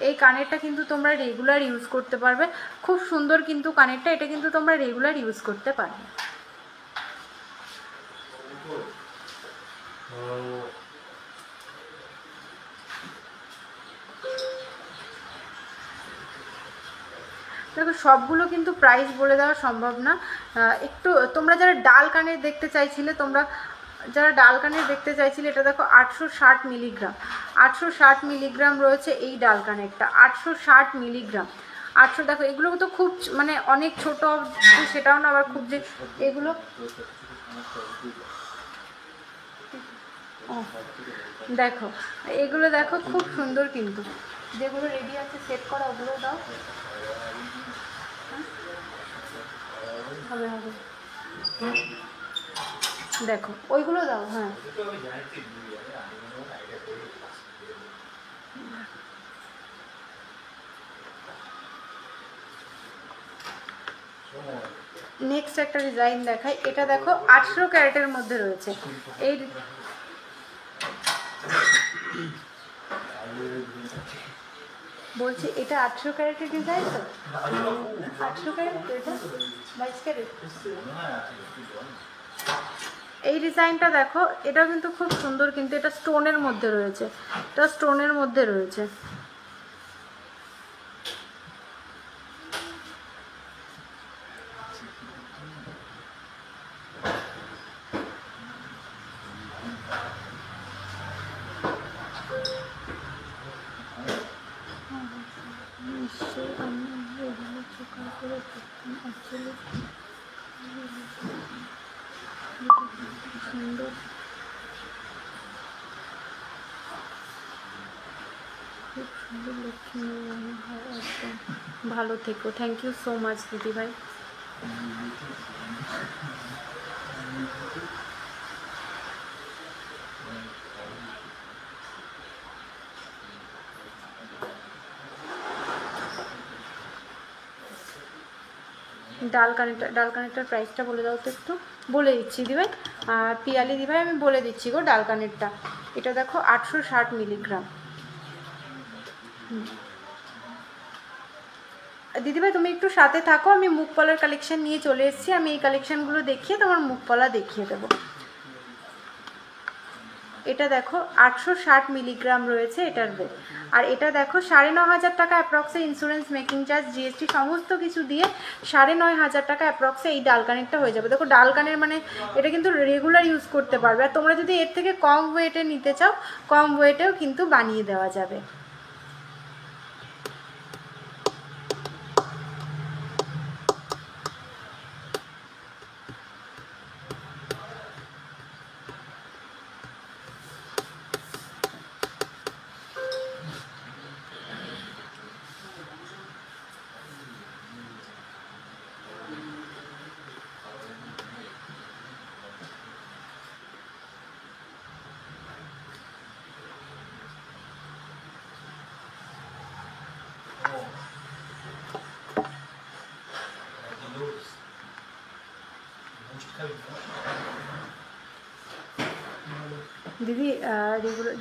এই কানেরটা কিন্তু তোমরা রেগুলার ইউজ করতে পারবে, খুব সুন্দর কিন্তু কানেরটা, এটা কিন্তু তোমরা রেগুলার ইউজ করতে পারবে। দেখো সবগুলো কিন্তু প্রাইস বলে দেওয়া সম্ভব না, একটু তোমরা যারা ডাল কানের দেখতে চাইছিলে, তোমরা যারা ডাল কানের দেখতে চাইছিলে, এটা দেখো 860 মিলিগ্রাম, 860 মিলিগ্রাম রয়েছে এই ডাল কানেরটা, 860 মিলিগ্রাম। 800 দেখো এগুলো তো খুব মানে অনেক ছোট সেটাও না, আবার খুব যে এগুলো দেখো এগুলো দেখো খুব সুন্দর কিন্তু, যেগুলো রেডি আছে সেট করা ওগুলো দাও, হবে হবে দেখো ওইগুলো দাও, হ্যাঁ নেক্সট একটা ডিজাইন দেখাই। এটা দেখো 18 ক্যারেটের মধ্যে রয়েছে এই, বলছি এটা 18 ক্যারেটের ডিজাইন তো, 18 ক্যারেট এটা 22 ক্যারেট। এই ডিজাইনটা দেখো এটাও কিন্তু খুব সুন্দর কিন্তু, এটা স্টোনের মধ্যে রয়েছে, এটা স্টোনের মধ্যে রয়েছে। নিশ্চয়ই আমি এগুলো চোখা করে দেখতাম অ্যাকচুয়ালি সুন্দর, খুব সুন্দর লক্ষ্মী মনে হয় একদম। ভালো থেকো, থ্যাংক ইউ সো মাচ দিদিভাই। ডাল কানেরটার প্রাইসটা বলে দাও তো একটু। বলে দিচ্ছি দিভাই, পিয়ালি দিভাই আমি বলে দিচ্ছি গো। ডাল কানেরটা এটা দেখো 860 মিলিগ্রাম। দিদিভাই তুমি একটু সাথে থাকো, আমি মুখ পলার কালেকশন নিয়ে চলে এসেছি। আমি এই কালেকশানগুলো দেখিয়ে তোমার মুখ পলা দেখিয়ে দেবো। এটা দেখো 860 মিলিগ্রাম রয়েছে এটার ওয়েট। আর এটা দেখো 9,500 টাকা অ্যাপ্রক্সে ইন্স্যুরেন্স, মেকিং চার্জ, জিএসটি সমস্ত কিছু দিয়ে 9,500 টাকা অ্যাপ্রক্সে এই ডাল কানেরটা হয়ে যাবে। দেখো ডাল কানের মানে এটা কিন্তু রেগুলার ইউজ করতে পারবে। আর তোমরা যদি এর থেকে কম ওয়েটে নিতে চাও, কম ওয়েটেও কিন্তু বানিয়ে দেওয়া যাবে।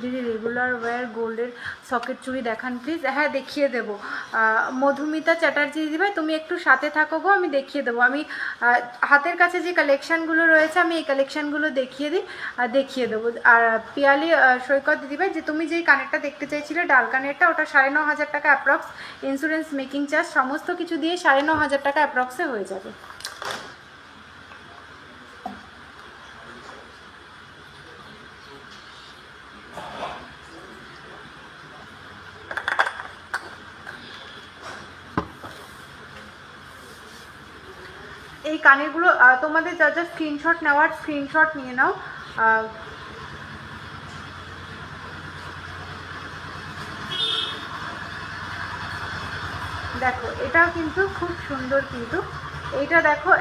দিদি রেগুলার ওয়্যার গোল্ডের সকেট চুড়ি দেখান প্লিজ। হ্যাঁ দেখিয়ে দেবো। মধুমিতা চ্যাটার্জি দিদিভাই তুমি একটু সাথে থাকো গো, আমি দেখিয়ে দেবো। আমি হাতের কাছে যে কালেকশানগুলো রয়েছে আমি এই কালেকশানগুলো দেখিয়ে দেবো। আর পিয়ালি সৈকত দিদিভাই যে তুমি যেই কানেরটা দেখতে চাইছিলে ডাল কানেরটা, ওটা 9,500 টাকা অ্যাপ্রক্স, ইন্স্যুরেন্স, মেকিং চার্জ সমস্ত কিছু দিয়ে 9,500 টাকা অ্যাপ্রক্সে হয়ে যাবে। এই কানেরগুলো তোমাদের যা যা স্ক্রিনশট নেওয়ার স্ক্রিনশট নিয়ে নাও। দেখো এটাও কিন্তু খুব সুন্দর, কিন্তু এইটা দেখো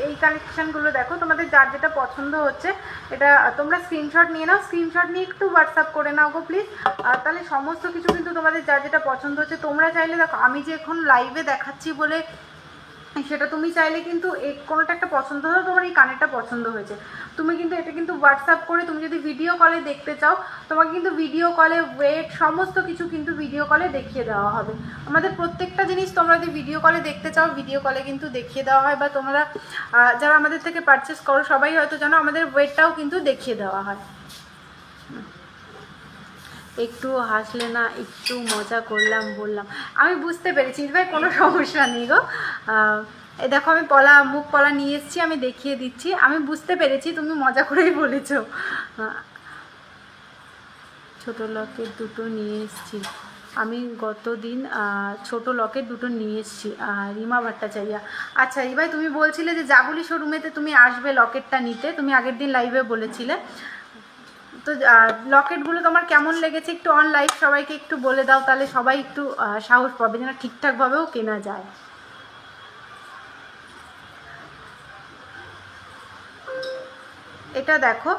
এই কালেকশানগুলো দেখো, তোমাদের যার যেটা পছন্দ হচ্ছে এটা তোমরা স্ক্রিনশট নিয়ে নাও। স্ক্রিনশট নিয়ে একটু হোয়াটসঅ্যাপ করে নাও গো প্লিজ। তাহলে সমস্ত কিছু কিন্তু তোমাদের যার যেটা পছন্দ হচ্ছে তোমরা চাইলে দেখো আমি যে এখন লাইভে দেখাচ্ছি বলে সেটা তুমি চাইলে কিন্তু কোনোটা একটা পছন্দ হলো, তোমার এই কানেরটা পছন্দ হয়েছে, তুমি কিন্তু এটা কিন্তু হোয়াটসঅ্যাপ করে তুমি যদি ভিডিও কলে দেখতে চাও তোমাকে কিন্তু ভিডিও কলে ওয়েট সমস্ত কিছু কিন্তু ভিডিও কলে দেখিয়ে দেওয়া হবে। আমাদের প্রত্যেকটা জিনিস তোমরা যদি ভিডিও কলে দেখতে চাও ভিডিও কলে কিন্তু দেখিয়ে দেওয়া হয়। বা তোমরা যারা আমাদের থেকে পারচেস করো সবাই হয়তো জানো আমাদের ওয়েটটাও কিন্তু দেখিয়ে দেওয়া হয়। একটু হাসলে না, একটু মজা করলাম বললাম। আমি বুঝতে পেরেছি ভাই, কোনো সমস্যা নেই গো। এই দেখো আমি মুখ পলা নিয়ে এসেছি, আমি দেখিয়ে দিচ্ছি। আমি বুঝতে পেরেছি তুমি মজা করেই বলেছো। ছোট লকেট দুটো নিয়ে এসেছি আমি, গতদিন ছোট লকেট দুটো নিয়ে এসেছি। রিমা ভট্টাচার্য। আচ্ছা ভাই তুমি বলছিলে যে জাগুলি শোরুমেতে তুমি আসবে লকেটটা নিতে, তুমি আগের দিন লাইভে বলেছিলে। তো লকেটগুলো তোমার কেমন লেগেছে একটু অন লাইভ সবাইকে একটু বলে দাও, তাহলে সবাই একটু সাহস পাবে যেন ঠিকঠাকভাবেও কেনা যায়। এটা দেখো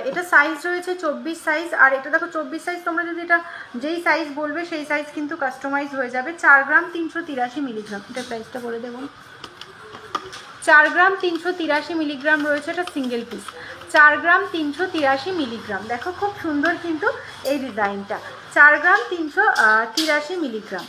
এটা সাইজ রয়েছে 24 সাইজ। আর এটা দেখো 24 সাইজ, তোমরা যদি এটা যেই সাইজ বলবে সেই সাইজ কিন্তু কাস্টমাইজ হয়ে যাবে। 4 গ্রাম 383 মিলিগ্রাম। এটা প্রাইসটা বলে দেবো। 4 গ্রাম 383 মিলিগ্রাম রয়েছে, এটা সিঙ্গেল পিস। 4 গ্রাম 383 মিলিগ্রাম। দেখো খুব সুন্দর কিন্তু এই ডিজাইনটা। 4 গ্রাম 383 মিলিগ্রাম।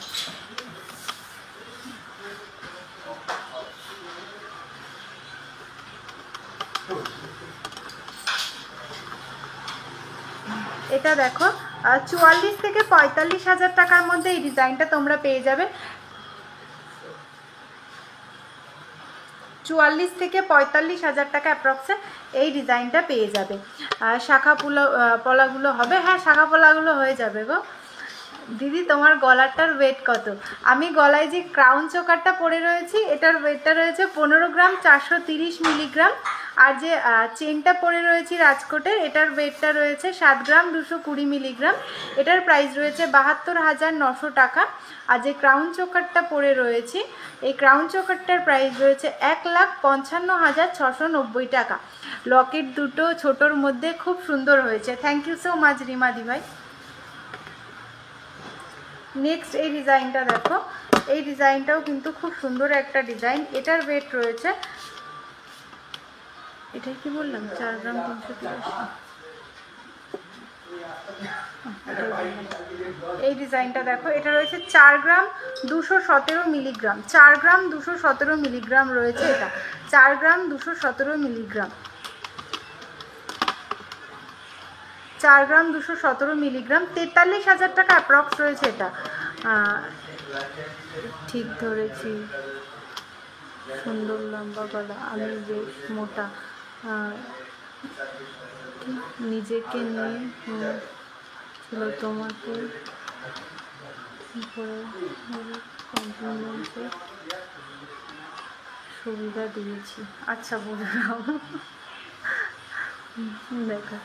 এটা দেখো 44 থেকে 45,000 টাকার মধ্যে এই ডিজাইনটা তোমরা পেয়ে যাবে। 44 থেকে 45,000 টাকা অ্যাপ্রক্সে এই ডিজাইনটা পেয়ে যাবে। শাখা পলাগুলো হবে, হ্যাঁ শাখা পলাগুলো হয়ে যাবে গো। দিদি তোমার গলাটার ওয়েট কত? আমি গলায় যে ক্রাউন চোকারটা পরে রয়েছি এটার ওয়েটটা রয়েছে 15 গ্রাম 430 মিলিগ্রাম। আর যে চেনটা পরে রয়েছি রাজকোটের এটার ওয়েটটা রয়েছে 7 গ্রাম 220 মিলিগ্রাম। এটার প্রাইস রয়েছে 72,900 টাকা। আর যে ক্রাউন চোকারটা পরে রয়েছি এই ক্রাউন চোকারটার প্রাইস রয়েছে 1,55,690 টাকা। লকেট দুটো ছোটোর মধ্যে খুব সুন্দর হয়েছে। থ্যাংক ইউ সো মাচ রিমাদি ভাই। নেক্সট এই ডিজাইনটা দেখো, এই ডিজাইনটাও কিন্তু খুব সুন্দর একটা ডিজাইন। এটার ওয়েট রয়েছে, এটাই কি বললাম 4 গ্রাম 383। এই ডিজাইনটা দেখো, এটা রয়েছে 4 গ্রাম 217 মিলিগ্রাম। 4 গ্রাম 217 মিলিগ্রাম রয়েছে এটা, 4 গ্রাম 217 মিলিগ্রাম, 4 গ্রাম 217 মিলিগ্রাম। 43,000 টাকা অ্যাপ্রক্স রয়েছে এটা। ঠিক ধরেছি, সুন্দর লম্বা গলা, আমি বেশ মোটা, নিজেকে নিয়ে ছিল তোমাকে কমপ্লিমেন্টের সুবিধা দিয়েছি। আচ্ছা বুঝলাম। দেখো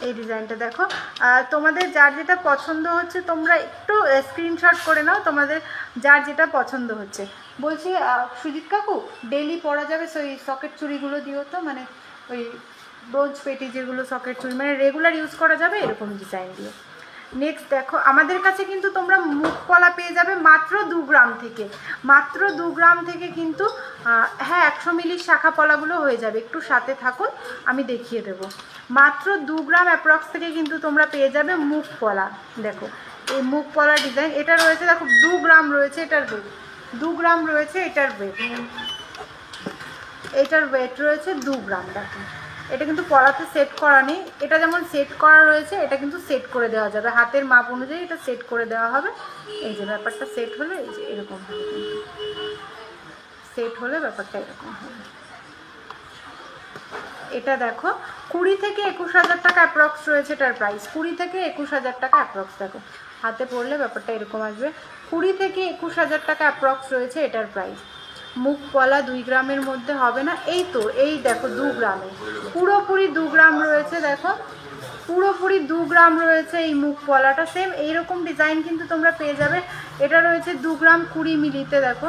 এই ডিজাইনটা দেখো, তোমাদের যার যেটা পছন্দ হচ্ছে তোমরা একটু স্ক্রিনশট করে নাও, তোমাদের যার যেটা পছন্দ হচ্ছে। বলছি সুজিত কাকু, ডেলি পরা যাবে সেই সকেট চুড়িগুলো দিও তো, মানে ওই ব্রোঞ্জ পেটি যেগুলো সকেট চুড়ি, মানে রেগুলার ইউজ করা যাবে এরকম ডিজাইন দিয়ে। নেক্সট দেখো, আমাদের কাছে কিন্তু তোমরা মুখ পলা পেয়ে যাবে মাত্র 2 গ্রাম থেকে, মাত্র 2 গ্রাম থেকে কিন্তু হ্যাঁ 100 মিলির শাখা পলাগুলো হয়ে যাবে। একটু সাথে থাকুন, আমি দেখিয়ে দেবো। মাত্র 2 গ্রাম অ্যাপ্রক্স থেকে কিন্তু তোমরা পেয়ে যাবে মুখ পলা। দেখো এই মুখ পলা ডিজাইন, এটা রয়েছে দেখো 2 গ্রাম রয়েছে এটার ওয়েট, 2 গ্রাম রয়েছে এটার ওয়েট, এটার ওয়েট রয়েছে 2 গ্রাম। দেখো এটা কিন্তু পলাতে সেট করা নেই, এটা যেমন সেট করা রয়েছে এটা কিন্তু সেট করে দেওয়া যাবে, হাতের মাপ অনুযায়ী এটা সেট করে দেওয়া হবে। এই যে ব্যাপারটা সেট হলে এই যে এরকম হবে, সেট হলে ব্যাপারটা এরকম হবে। এটা দেখো 20 থেকে 21,000 টাকা অ্যাপ্রক্স রয়েছে এটার প্রাইস, 20 থেকে 21,000 টাকা অ্যাপ্রক্স। দেখো হাতে পড়লে ব্যাপারটা এরকম আসবে, 20 থেকে 21,000 টাকা অ্যাপ্রক্স রয়েছে এটার প্রাইস। মুখ পলা 2 গ্রামের মধ্যে হবে না, এই তো এই দেখো 2 গ্রামে, পুরোপুরি 2 গ্রাম রয়েছে। দেখো পুরোপুরি 2 গ্রাম রয়েছে এই মুখ পলাটা। সেম এইরকম ডিজাইন কিন্তু তোমরা পেয়ে যাবে। এটা রয়েছে 2 গ্রাম 20 মিলিতে, দেখো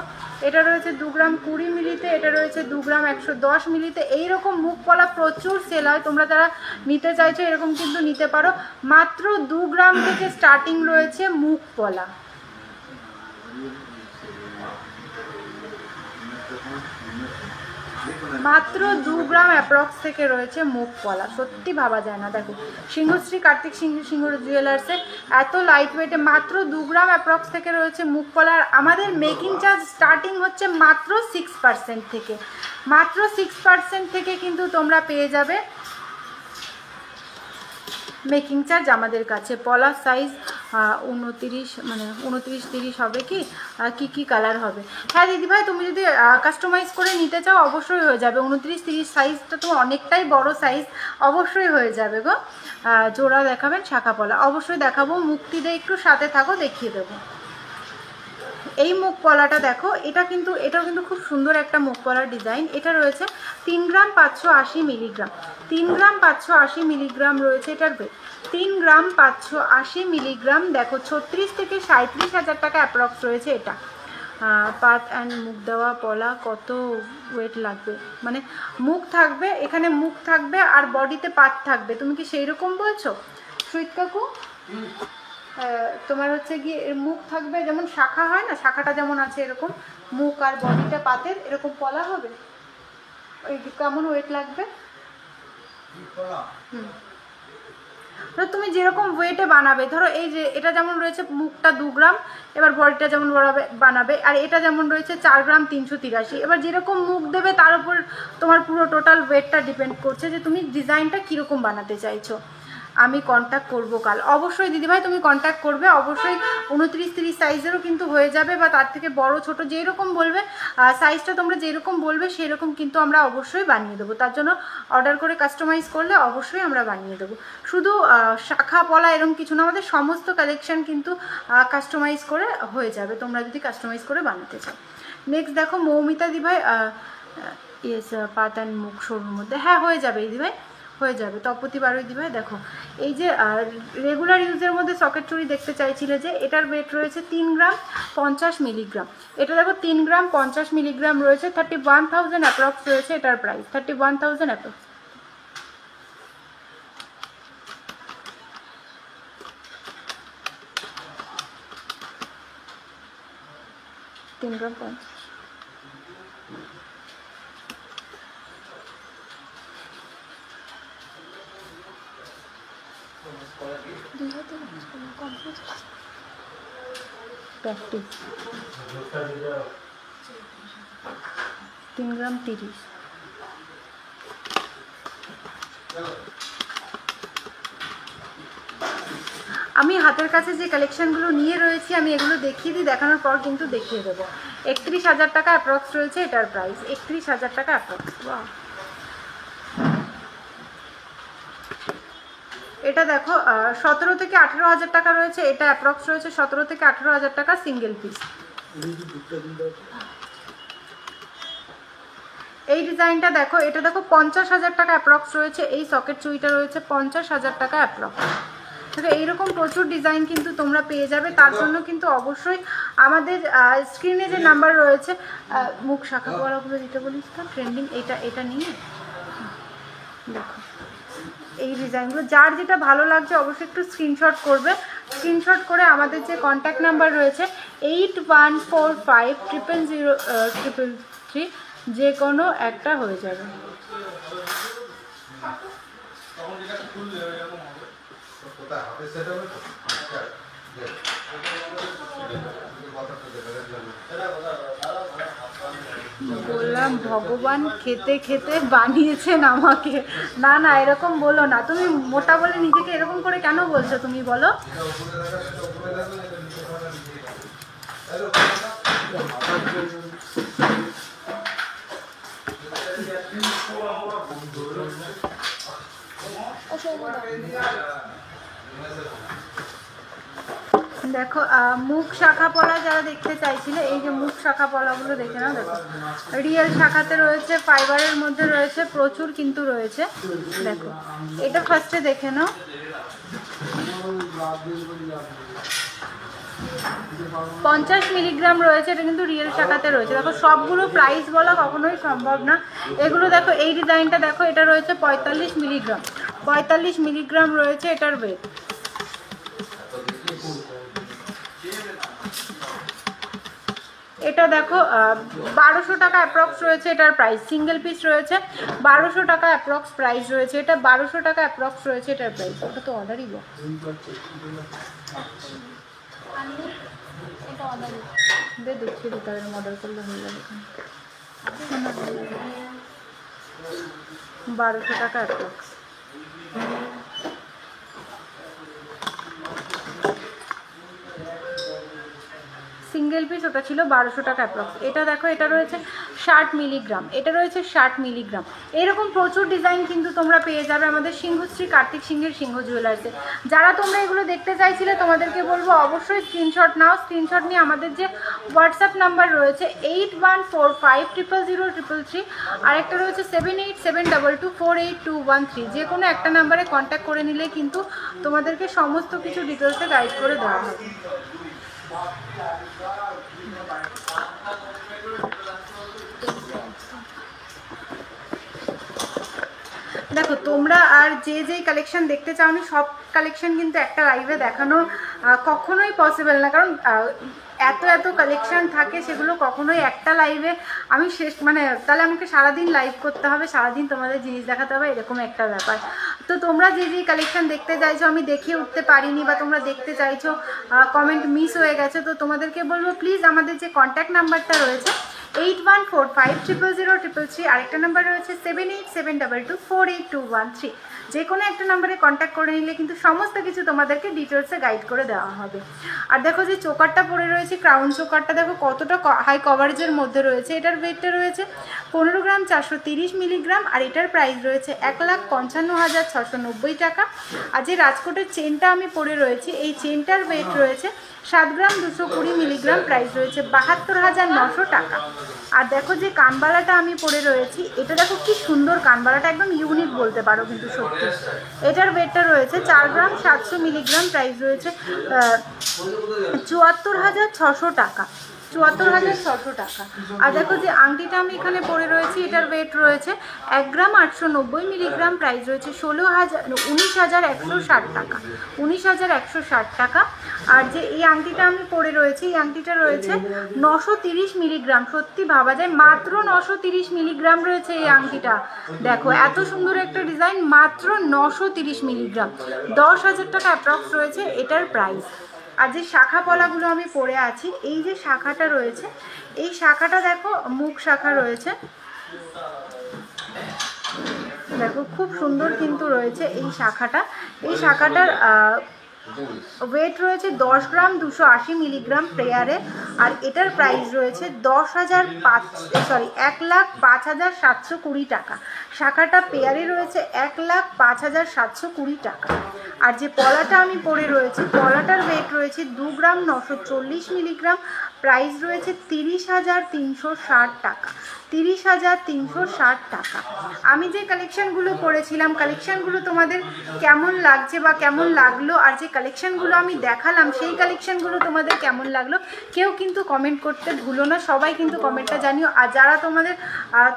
এটা রয়েছে 2 গ্রাম 20 মিলিতে, এটা রয়েছে 2 গ্রাম 110 মিলিতে। এইরকম মুখ পলা প্রচুর সেল হয়, তোমরা যারা নিতে চাইছো এরকম কিন্তু নিতে পারো। মাত্র 2 গ্রাম থেকে স্টার্টিং রয়েছে মুখ পলা। মাত্র 2 গ্রাম অ্যাপ্রক্স থেকে রয়েছে মুখ পলা, সত্যি ভাবা যায় না। দেখো সিংহশ্রী কার্তিক সিংহ জুয়েলার্সে এত লাইট ওয়েটে মাত্র 2 গ্রাম অ্যাপ্রক্স থেকে রয়েছে মুখ পলা। আর আমাদের মেকিং চার্জ স্টার্টিং হচ্ছে মাত্র 6% থেকে, মাত্র 6% থেকে কিন্তু তোমরা পেয়ে যাবে মেকিং চার্জ আমাদের কাছে। পলার সাইজ 29, মানে 29-30 হবে কি, কি কালার হবে? হ্যাঁ দিদিভাই, তুমি যদি কাস্টমাইজ করে নিতে চাও অবশ্যই হয়ে যাবে। 29-30 সাইজটা তো অনেকটাই বড় সাইজ, অবশ্যই হয়ে যাবে গো। জোড়া দেখাবেন শাখা পলা? অবশ্যই দেখাবো, মুক্তি দিয়ে একটু সাথে থাকো, দেখিয়ে দেবো। এই মুখ পলাটা দেখো, এটাও কিন্তু খুব সুন্দর একটা মুখ পলার ডিজাইন। এটা রয়েছে 3 গ্রাম 580 মিলিগ্রাম, 3 গ্রাম 580 মিলিগ্রাম রয়েছে এটার ওয়েট, 3 গ্রাম 580 মিলিগ্রাম। দেখো 36 থেকে 37,000 টাকা অ্যাপ্রক্স রয়েছে এটা। পাত অ্যান্ড মুখ দেওয়া পলা কত ওয়েট লাগবে? মানে মুখ থাকবে, এখানে মুখ থাকবে আর বডিতে পাত থাকবে, তুমি কি সেই রকম বলছো সুইট কাকু? তোমার হচ্ছে গিয়ে মুখ থাকবে যেমন শাখা হয় না, শাখাটা যেমন আছে এরকম মুখ আর বডিটা পাতের এরকম পলা হবে। ওই কেমন ওয়েট লাগবে? তুমি যেরকম ওয়েটে বানাবে, ধরো এই যে এটা যেমন রয়েছে মুখটা 2 গ্রাম, এবার বডিটা যেমন বানাবে, আর এটা যেমন রয়েছে 4 গ্রাম 383। এবার যেরকম মুখ দেবে তার উপর তোমার পুরো টোটাল ওয়েটটা ডিপেন্ড করছে যে তুমি ডিজাইনটা কীরকম বানাতে চাইছো। আমি কন্ট্যাক্ট করবো কাল। অবশ্যই দিদিভাই তুমি কন্ট্যাক্ট করবে, অবশ্যই 29-30 সাইজেরও কিন্তু হয়ে যাবে, বা তার থেকে বড় ছোট যেই রকম বলবে সাইজটা তোমরা যেরকম বলবে সেই রকম কিন্তু আমরা অবশ্যই বানিয়ে দেবো। তার জন্য অর্ডার করে কাস্টমাইজ করলে অবশ্যই আমরা বানিয়ে দেবো। শুধু শাখা পলা এরকম কিছু না, আমাদের সমস্ত কালেকশন কিন্তু কাস্টমাইজ করে হয়ে যাবে তোমরা যদি কাস্টমাইজ করে বানাতে চাও। নেক্সট দেখো মৌমিতা দিভাই, ইয়েস পাত অ্যান্ড মুখ শোরুর মধ্যে, হ্যাঁ হয়ে যাবে এই দিভাই, হয়ে যাবে। তপতি বারোই দিভাই দেখো এই যে রেগুলার ইউজের মধ্যে সকেট চুড়ি দেখতে চাইছিলে যে, এটার ওয়েট রয়েছে 3 গ্রাম 50 মিলিগ্রাম। এটা দেখো 3 গ্রাম 50 মিলিগ্রাম রয়েছে, 31,000 অ্যাপ্রক্স রয়েছে এটার প্রাইস, 31,000 অ্যাপ্রক্স। 3 গ্রাম 50। প্র্যাকটিস 3 গ্রাম 30। আমি হাতের কাছে যে কালেকশনগুলো নিয়ে রয়েছি আমি এগুলো দেখিয়ে দিই, দেখানোর পর কিন্তু দেখিয়ে দেবো। 31,000 টাকা অ্যাপ্রক্স রয়েছে এটার প্রাইস, 31,000 টাকা অ্যাপ্রক্স। এটা দেখো 17 থেকে 18,000 টাকা রয়েছে, এটা অ্যাপ্রক্স রয়েছে 17 থেকে 18,000 টাকা সিঙ্গেল পিস। এই ডিজাইনটা দেখো, এটা দেখো 50,000 টাকা অ্যাপ্রক্স রয়েছে, এই সকেট চুড়িটা রয়েছে 50,000 টাকা অ্যাপ্রক্স। এইরকম প্রচুর ডিজাইন কিন্তু তোমরা পেয়ে যাবে, তার জন্য কিন্তু অবশ্যই আমাদের স্ক্রিনে যে নাম্বার রয়েছে, মুখ শাখা পলাগুলো দিতে বলিস তো ট্রেন্ডিং, এটা নিয়ে দেখো এই ডিজাইনগুলো যার যেটা ভালো লাগছে অবশ্যই একটু স্ক্রিনশট করবে। স্ক্রিনশট করে আমাদের যে কন্ট্যাক্ট নাম্বার রয়েছে 8145000333, যে কোনো একটা হয়ে যাবে। বললাম ভগবান খেতে খেতে বানিয়েছেন আমাকে। না না এরকম বলো না, তুমি মোটা বলে নিজেকে এরকম করে কেন বলছো তুমি বলো? দেখো মুখ শাখা পলা যারা দেখতে চাইছিলে, এই যে মুখ শাখা পলাগুলো দেখে নাও। দেখো রিয়েল শাখাতে রয়েছে, ফাইবারের মধ্যে রয়েছে, প্রচুর কিন্তু রয়েছে। দেখো এটা ফার্স্টে দেখে নাও। 50 মিলিগ্রাম রয়েছে, এটা কিন্তু রিয়েল শাখাতে রয়েছে। দেখো সবগুলো প্রাইস বলা কখনোই সম্ভব না। এগুলো দেখো এই ডিজাইনটা দেখো, এটা রয়েছে 45 মিলিগ্রাম, 45 মিলিগ্রাম রয়েছে এটার ওয়েট। এটা দেখো 1200 টাকা অ্যাপ্রক্স রয়েছে এটার প্রাইস, সিঙ্গেল পিস রয়েছে 1200 টাকা অ্যাপ্রক্স প্রাইস রয়েছে, এটা 1200 টাকা অ্যাপ্রক্স রয়েছে এটার প্রাইস। ওটা তো অর্ডারই বল, দেখিয়ে দিতে হবে, অর্ডার করলে হয়ে যাবে। 1200 টাকা অ্যাপ্রক্স। সিঙ্গেল পিস ওটা ছিল 1200 টাকা অ্যাপ্রক্স। এটা দেখো এটা রয়েছে 60 মিলিগ্রাম, এটা রয়েছে 60 মিলিগ্রাম। এরকম প্রচুর ডিজাইন কিন্তু তোমরা পেয়ে যাবে আমাদের সিংহশ্রী কার্তিক সিংহের সিংহ জুয়েলার্সে। যারা তোমরা এগুলো দেখতে চাইছিলে তোমাদেরকে বলবো অবশ্যই স্ক্রিনশট নাও। স্ক্রিনশট নিয়ে আমাদের যে হোয়াটসঅ্যাপ নাম্বার রয়েছে 8145000333, আর একটা রয়েছে 7872248213, যে কোনো একটা নাম্বারে কন্ট্যাক্ট করে নিলে কিন্তু তোমাদেরকে সমস্ত কিছু ডিটেলসে গাইড করে দেওয়া হবে। দেখো তোমরা আর যেই কালেকশন দেখতে চাওনি সব কালেকশন কিন্তু একটা লাইভে দেখানো কখনোই পসিবল না, কারণ এত কালেকশন থাকে, সেগুলো কখনোই একটা লাইভে আমি শেষ, মানে তাহলে আমাকে সারাদিন লাইভ করতে হবে, সারাদিন তোমাদের জিনিস দেখাতে হবে, এরকম একটা ব্যাপার। তো তোমরা যেই কালেকশন দেখতে চাইছো আমি দেখিয়ে উঠতে পারিনি, বা তোমরা দেখতে চাইছো কমেন্ট মিস হয়ে গেছে, তো তোমাদেরকে বলবো প্লিজ আমাদের যে কন্ট্যাক্ট নাম্বারটা রয়েছে 8145000333, আরেকটা নাম্বার রয়েছে 7872248213, যে কোনো একটা নাম্বারে কন্ট্যাক্ট করে নিলে কিন্তু সমস্ত কিছু তোমাদেরকে ডিটেলসে গাইড করে দেওয়া হবে। আর দেখো যে চোকারটা পরে রয়েছে, ক্রাউন চোকারটা দেখো কতটা হাই কভারেজের মধ্যে রয়েছে। এটার ওয়েটটা রয়েছে 15 গ্রাম 430 মিলিগ্রাম, আর এটার প্রাইস রয়েছে 1,55,690 টাকা। আর যে রাজকোটের চেনটা আমি পরে রয়েছি, এই চেনটার ওয়েট রয়েছে 7 গ্রাম 220 মিলিগ্রাম, প্রাইস রয়েছে 72,900 টাকা। আর দেখো যে কানবালাটা আমি পরে রয়েছি, এটা দেখো কি সুন্দর কানবালাটা, একদম ইউনিক বলতে পারো কিন্তু সত্যি। এটার ওয়েটটা রয়েছে 4 গ্রাম 700 মিলিগ্রাম, প্রাইস রয়েছে 74,600 টাকা, 74,600 টাকা। আর দেখো যে আংটিটা আমি এখানে পরে রয়েছি, এটার ওয়েট রয়েছে 1 গ্রাম 890 মিলিগ্রাম, প্রাইস রয়েছে 19,160 টাকা, 19,160 টাকা। আর যে এই আংটিটা আমি পরে রয়েছি, এই আংটিটা রয়েছে 930 মিলিগ্রাম, সত্যি ভাবা যায় মাত্র 930 মিলিগ্রাম রয়েছে এই আংটিটা। দেখো এত সুন্দর একটা ডিজাইন, মাত্র 930 মিলিগ্রাম, 10,000 টাকা অ্যাপ্রক্স রয়েছে এটার প্রাইস। আর যে শাখা পলাগুলো আমি পরে আছি, এই যে শাখাটা রয়েছে, এই শাখাটা দেখো মুখ শাখা রয়েছে, দেখো খুব সুন্দর কিন্তু রয়েছে এই শাখাটা। এই শাখাটার ওয়েট রয়েছে 10 গ্রাম 280 মিলিগ্রাম পেয়ারে, আর এটার প্রাইস রয়েছে 1,05,720 টাকা। শাখাটা পেয়ারে রয়েছে 1,05,720 টাকা। আর যে পলাটা আমি পরে রয়েছি, পলাটার ওয়েট রয়েছে 2 গ্রাম 940 মিলিগ্রাম, প্রাইস রয়েছে 30,360 টাকা, 30,360 টাকা। আমি যে কালেকশানগুলো পরেছিলাম, কালেকশানগুলো তোমাদের কেমন লাগছে বা কেমন লাগলো, আর যে কালেকশানগুলো আমি দেখালাম সেই কালেকশানগুলো তোমাদের কেমন লাগলো কেউ কিন্তু কমেন্ট করতে ভুলো না, সবাই কিন্তু কমেন্টটা জানিও। আর যারা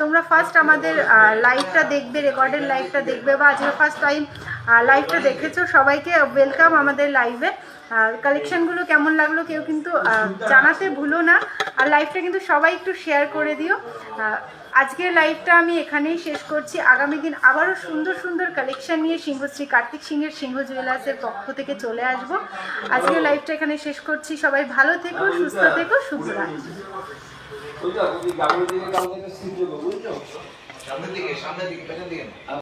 তোমরা ফার্স্ট আমাদের লাইভটা দেখবে, রেকর্ডের লাইভটা দেখবে, বা আজকে ফার্স্ট টাইম লাইভটা দেখেছো, সবাইকে ওয়েলকাম আমাদের লাইভে। কালেকশানগুলো কেমন লাগলো কেউ কিন্তু জানাতে ভুলো না, আর লাইভটা কিন্তু সবাই একটু শেয়ার করে দিও। আজকের লাইভটা আমি এখানেই শেষ করছি। আগামী দিন আবারও সুন্দর সুন্দর কালেকশান নিয়ে সিংহশ্রী কার্তিক সিংহের সিংহ জুয়েলার্সের পক্ষ থেকে চলে আসবো। আজকের লাইভটা এখানে শেষ করছি। সবাই ভালো থেকো, সুস্থ থেকো, শুভরাত্রি।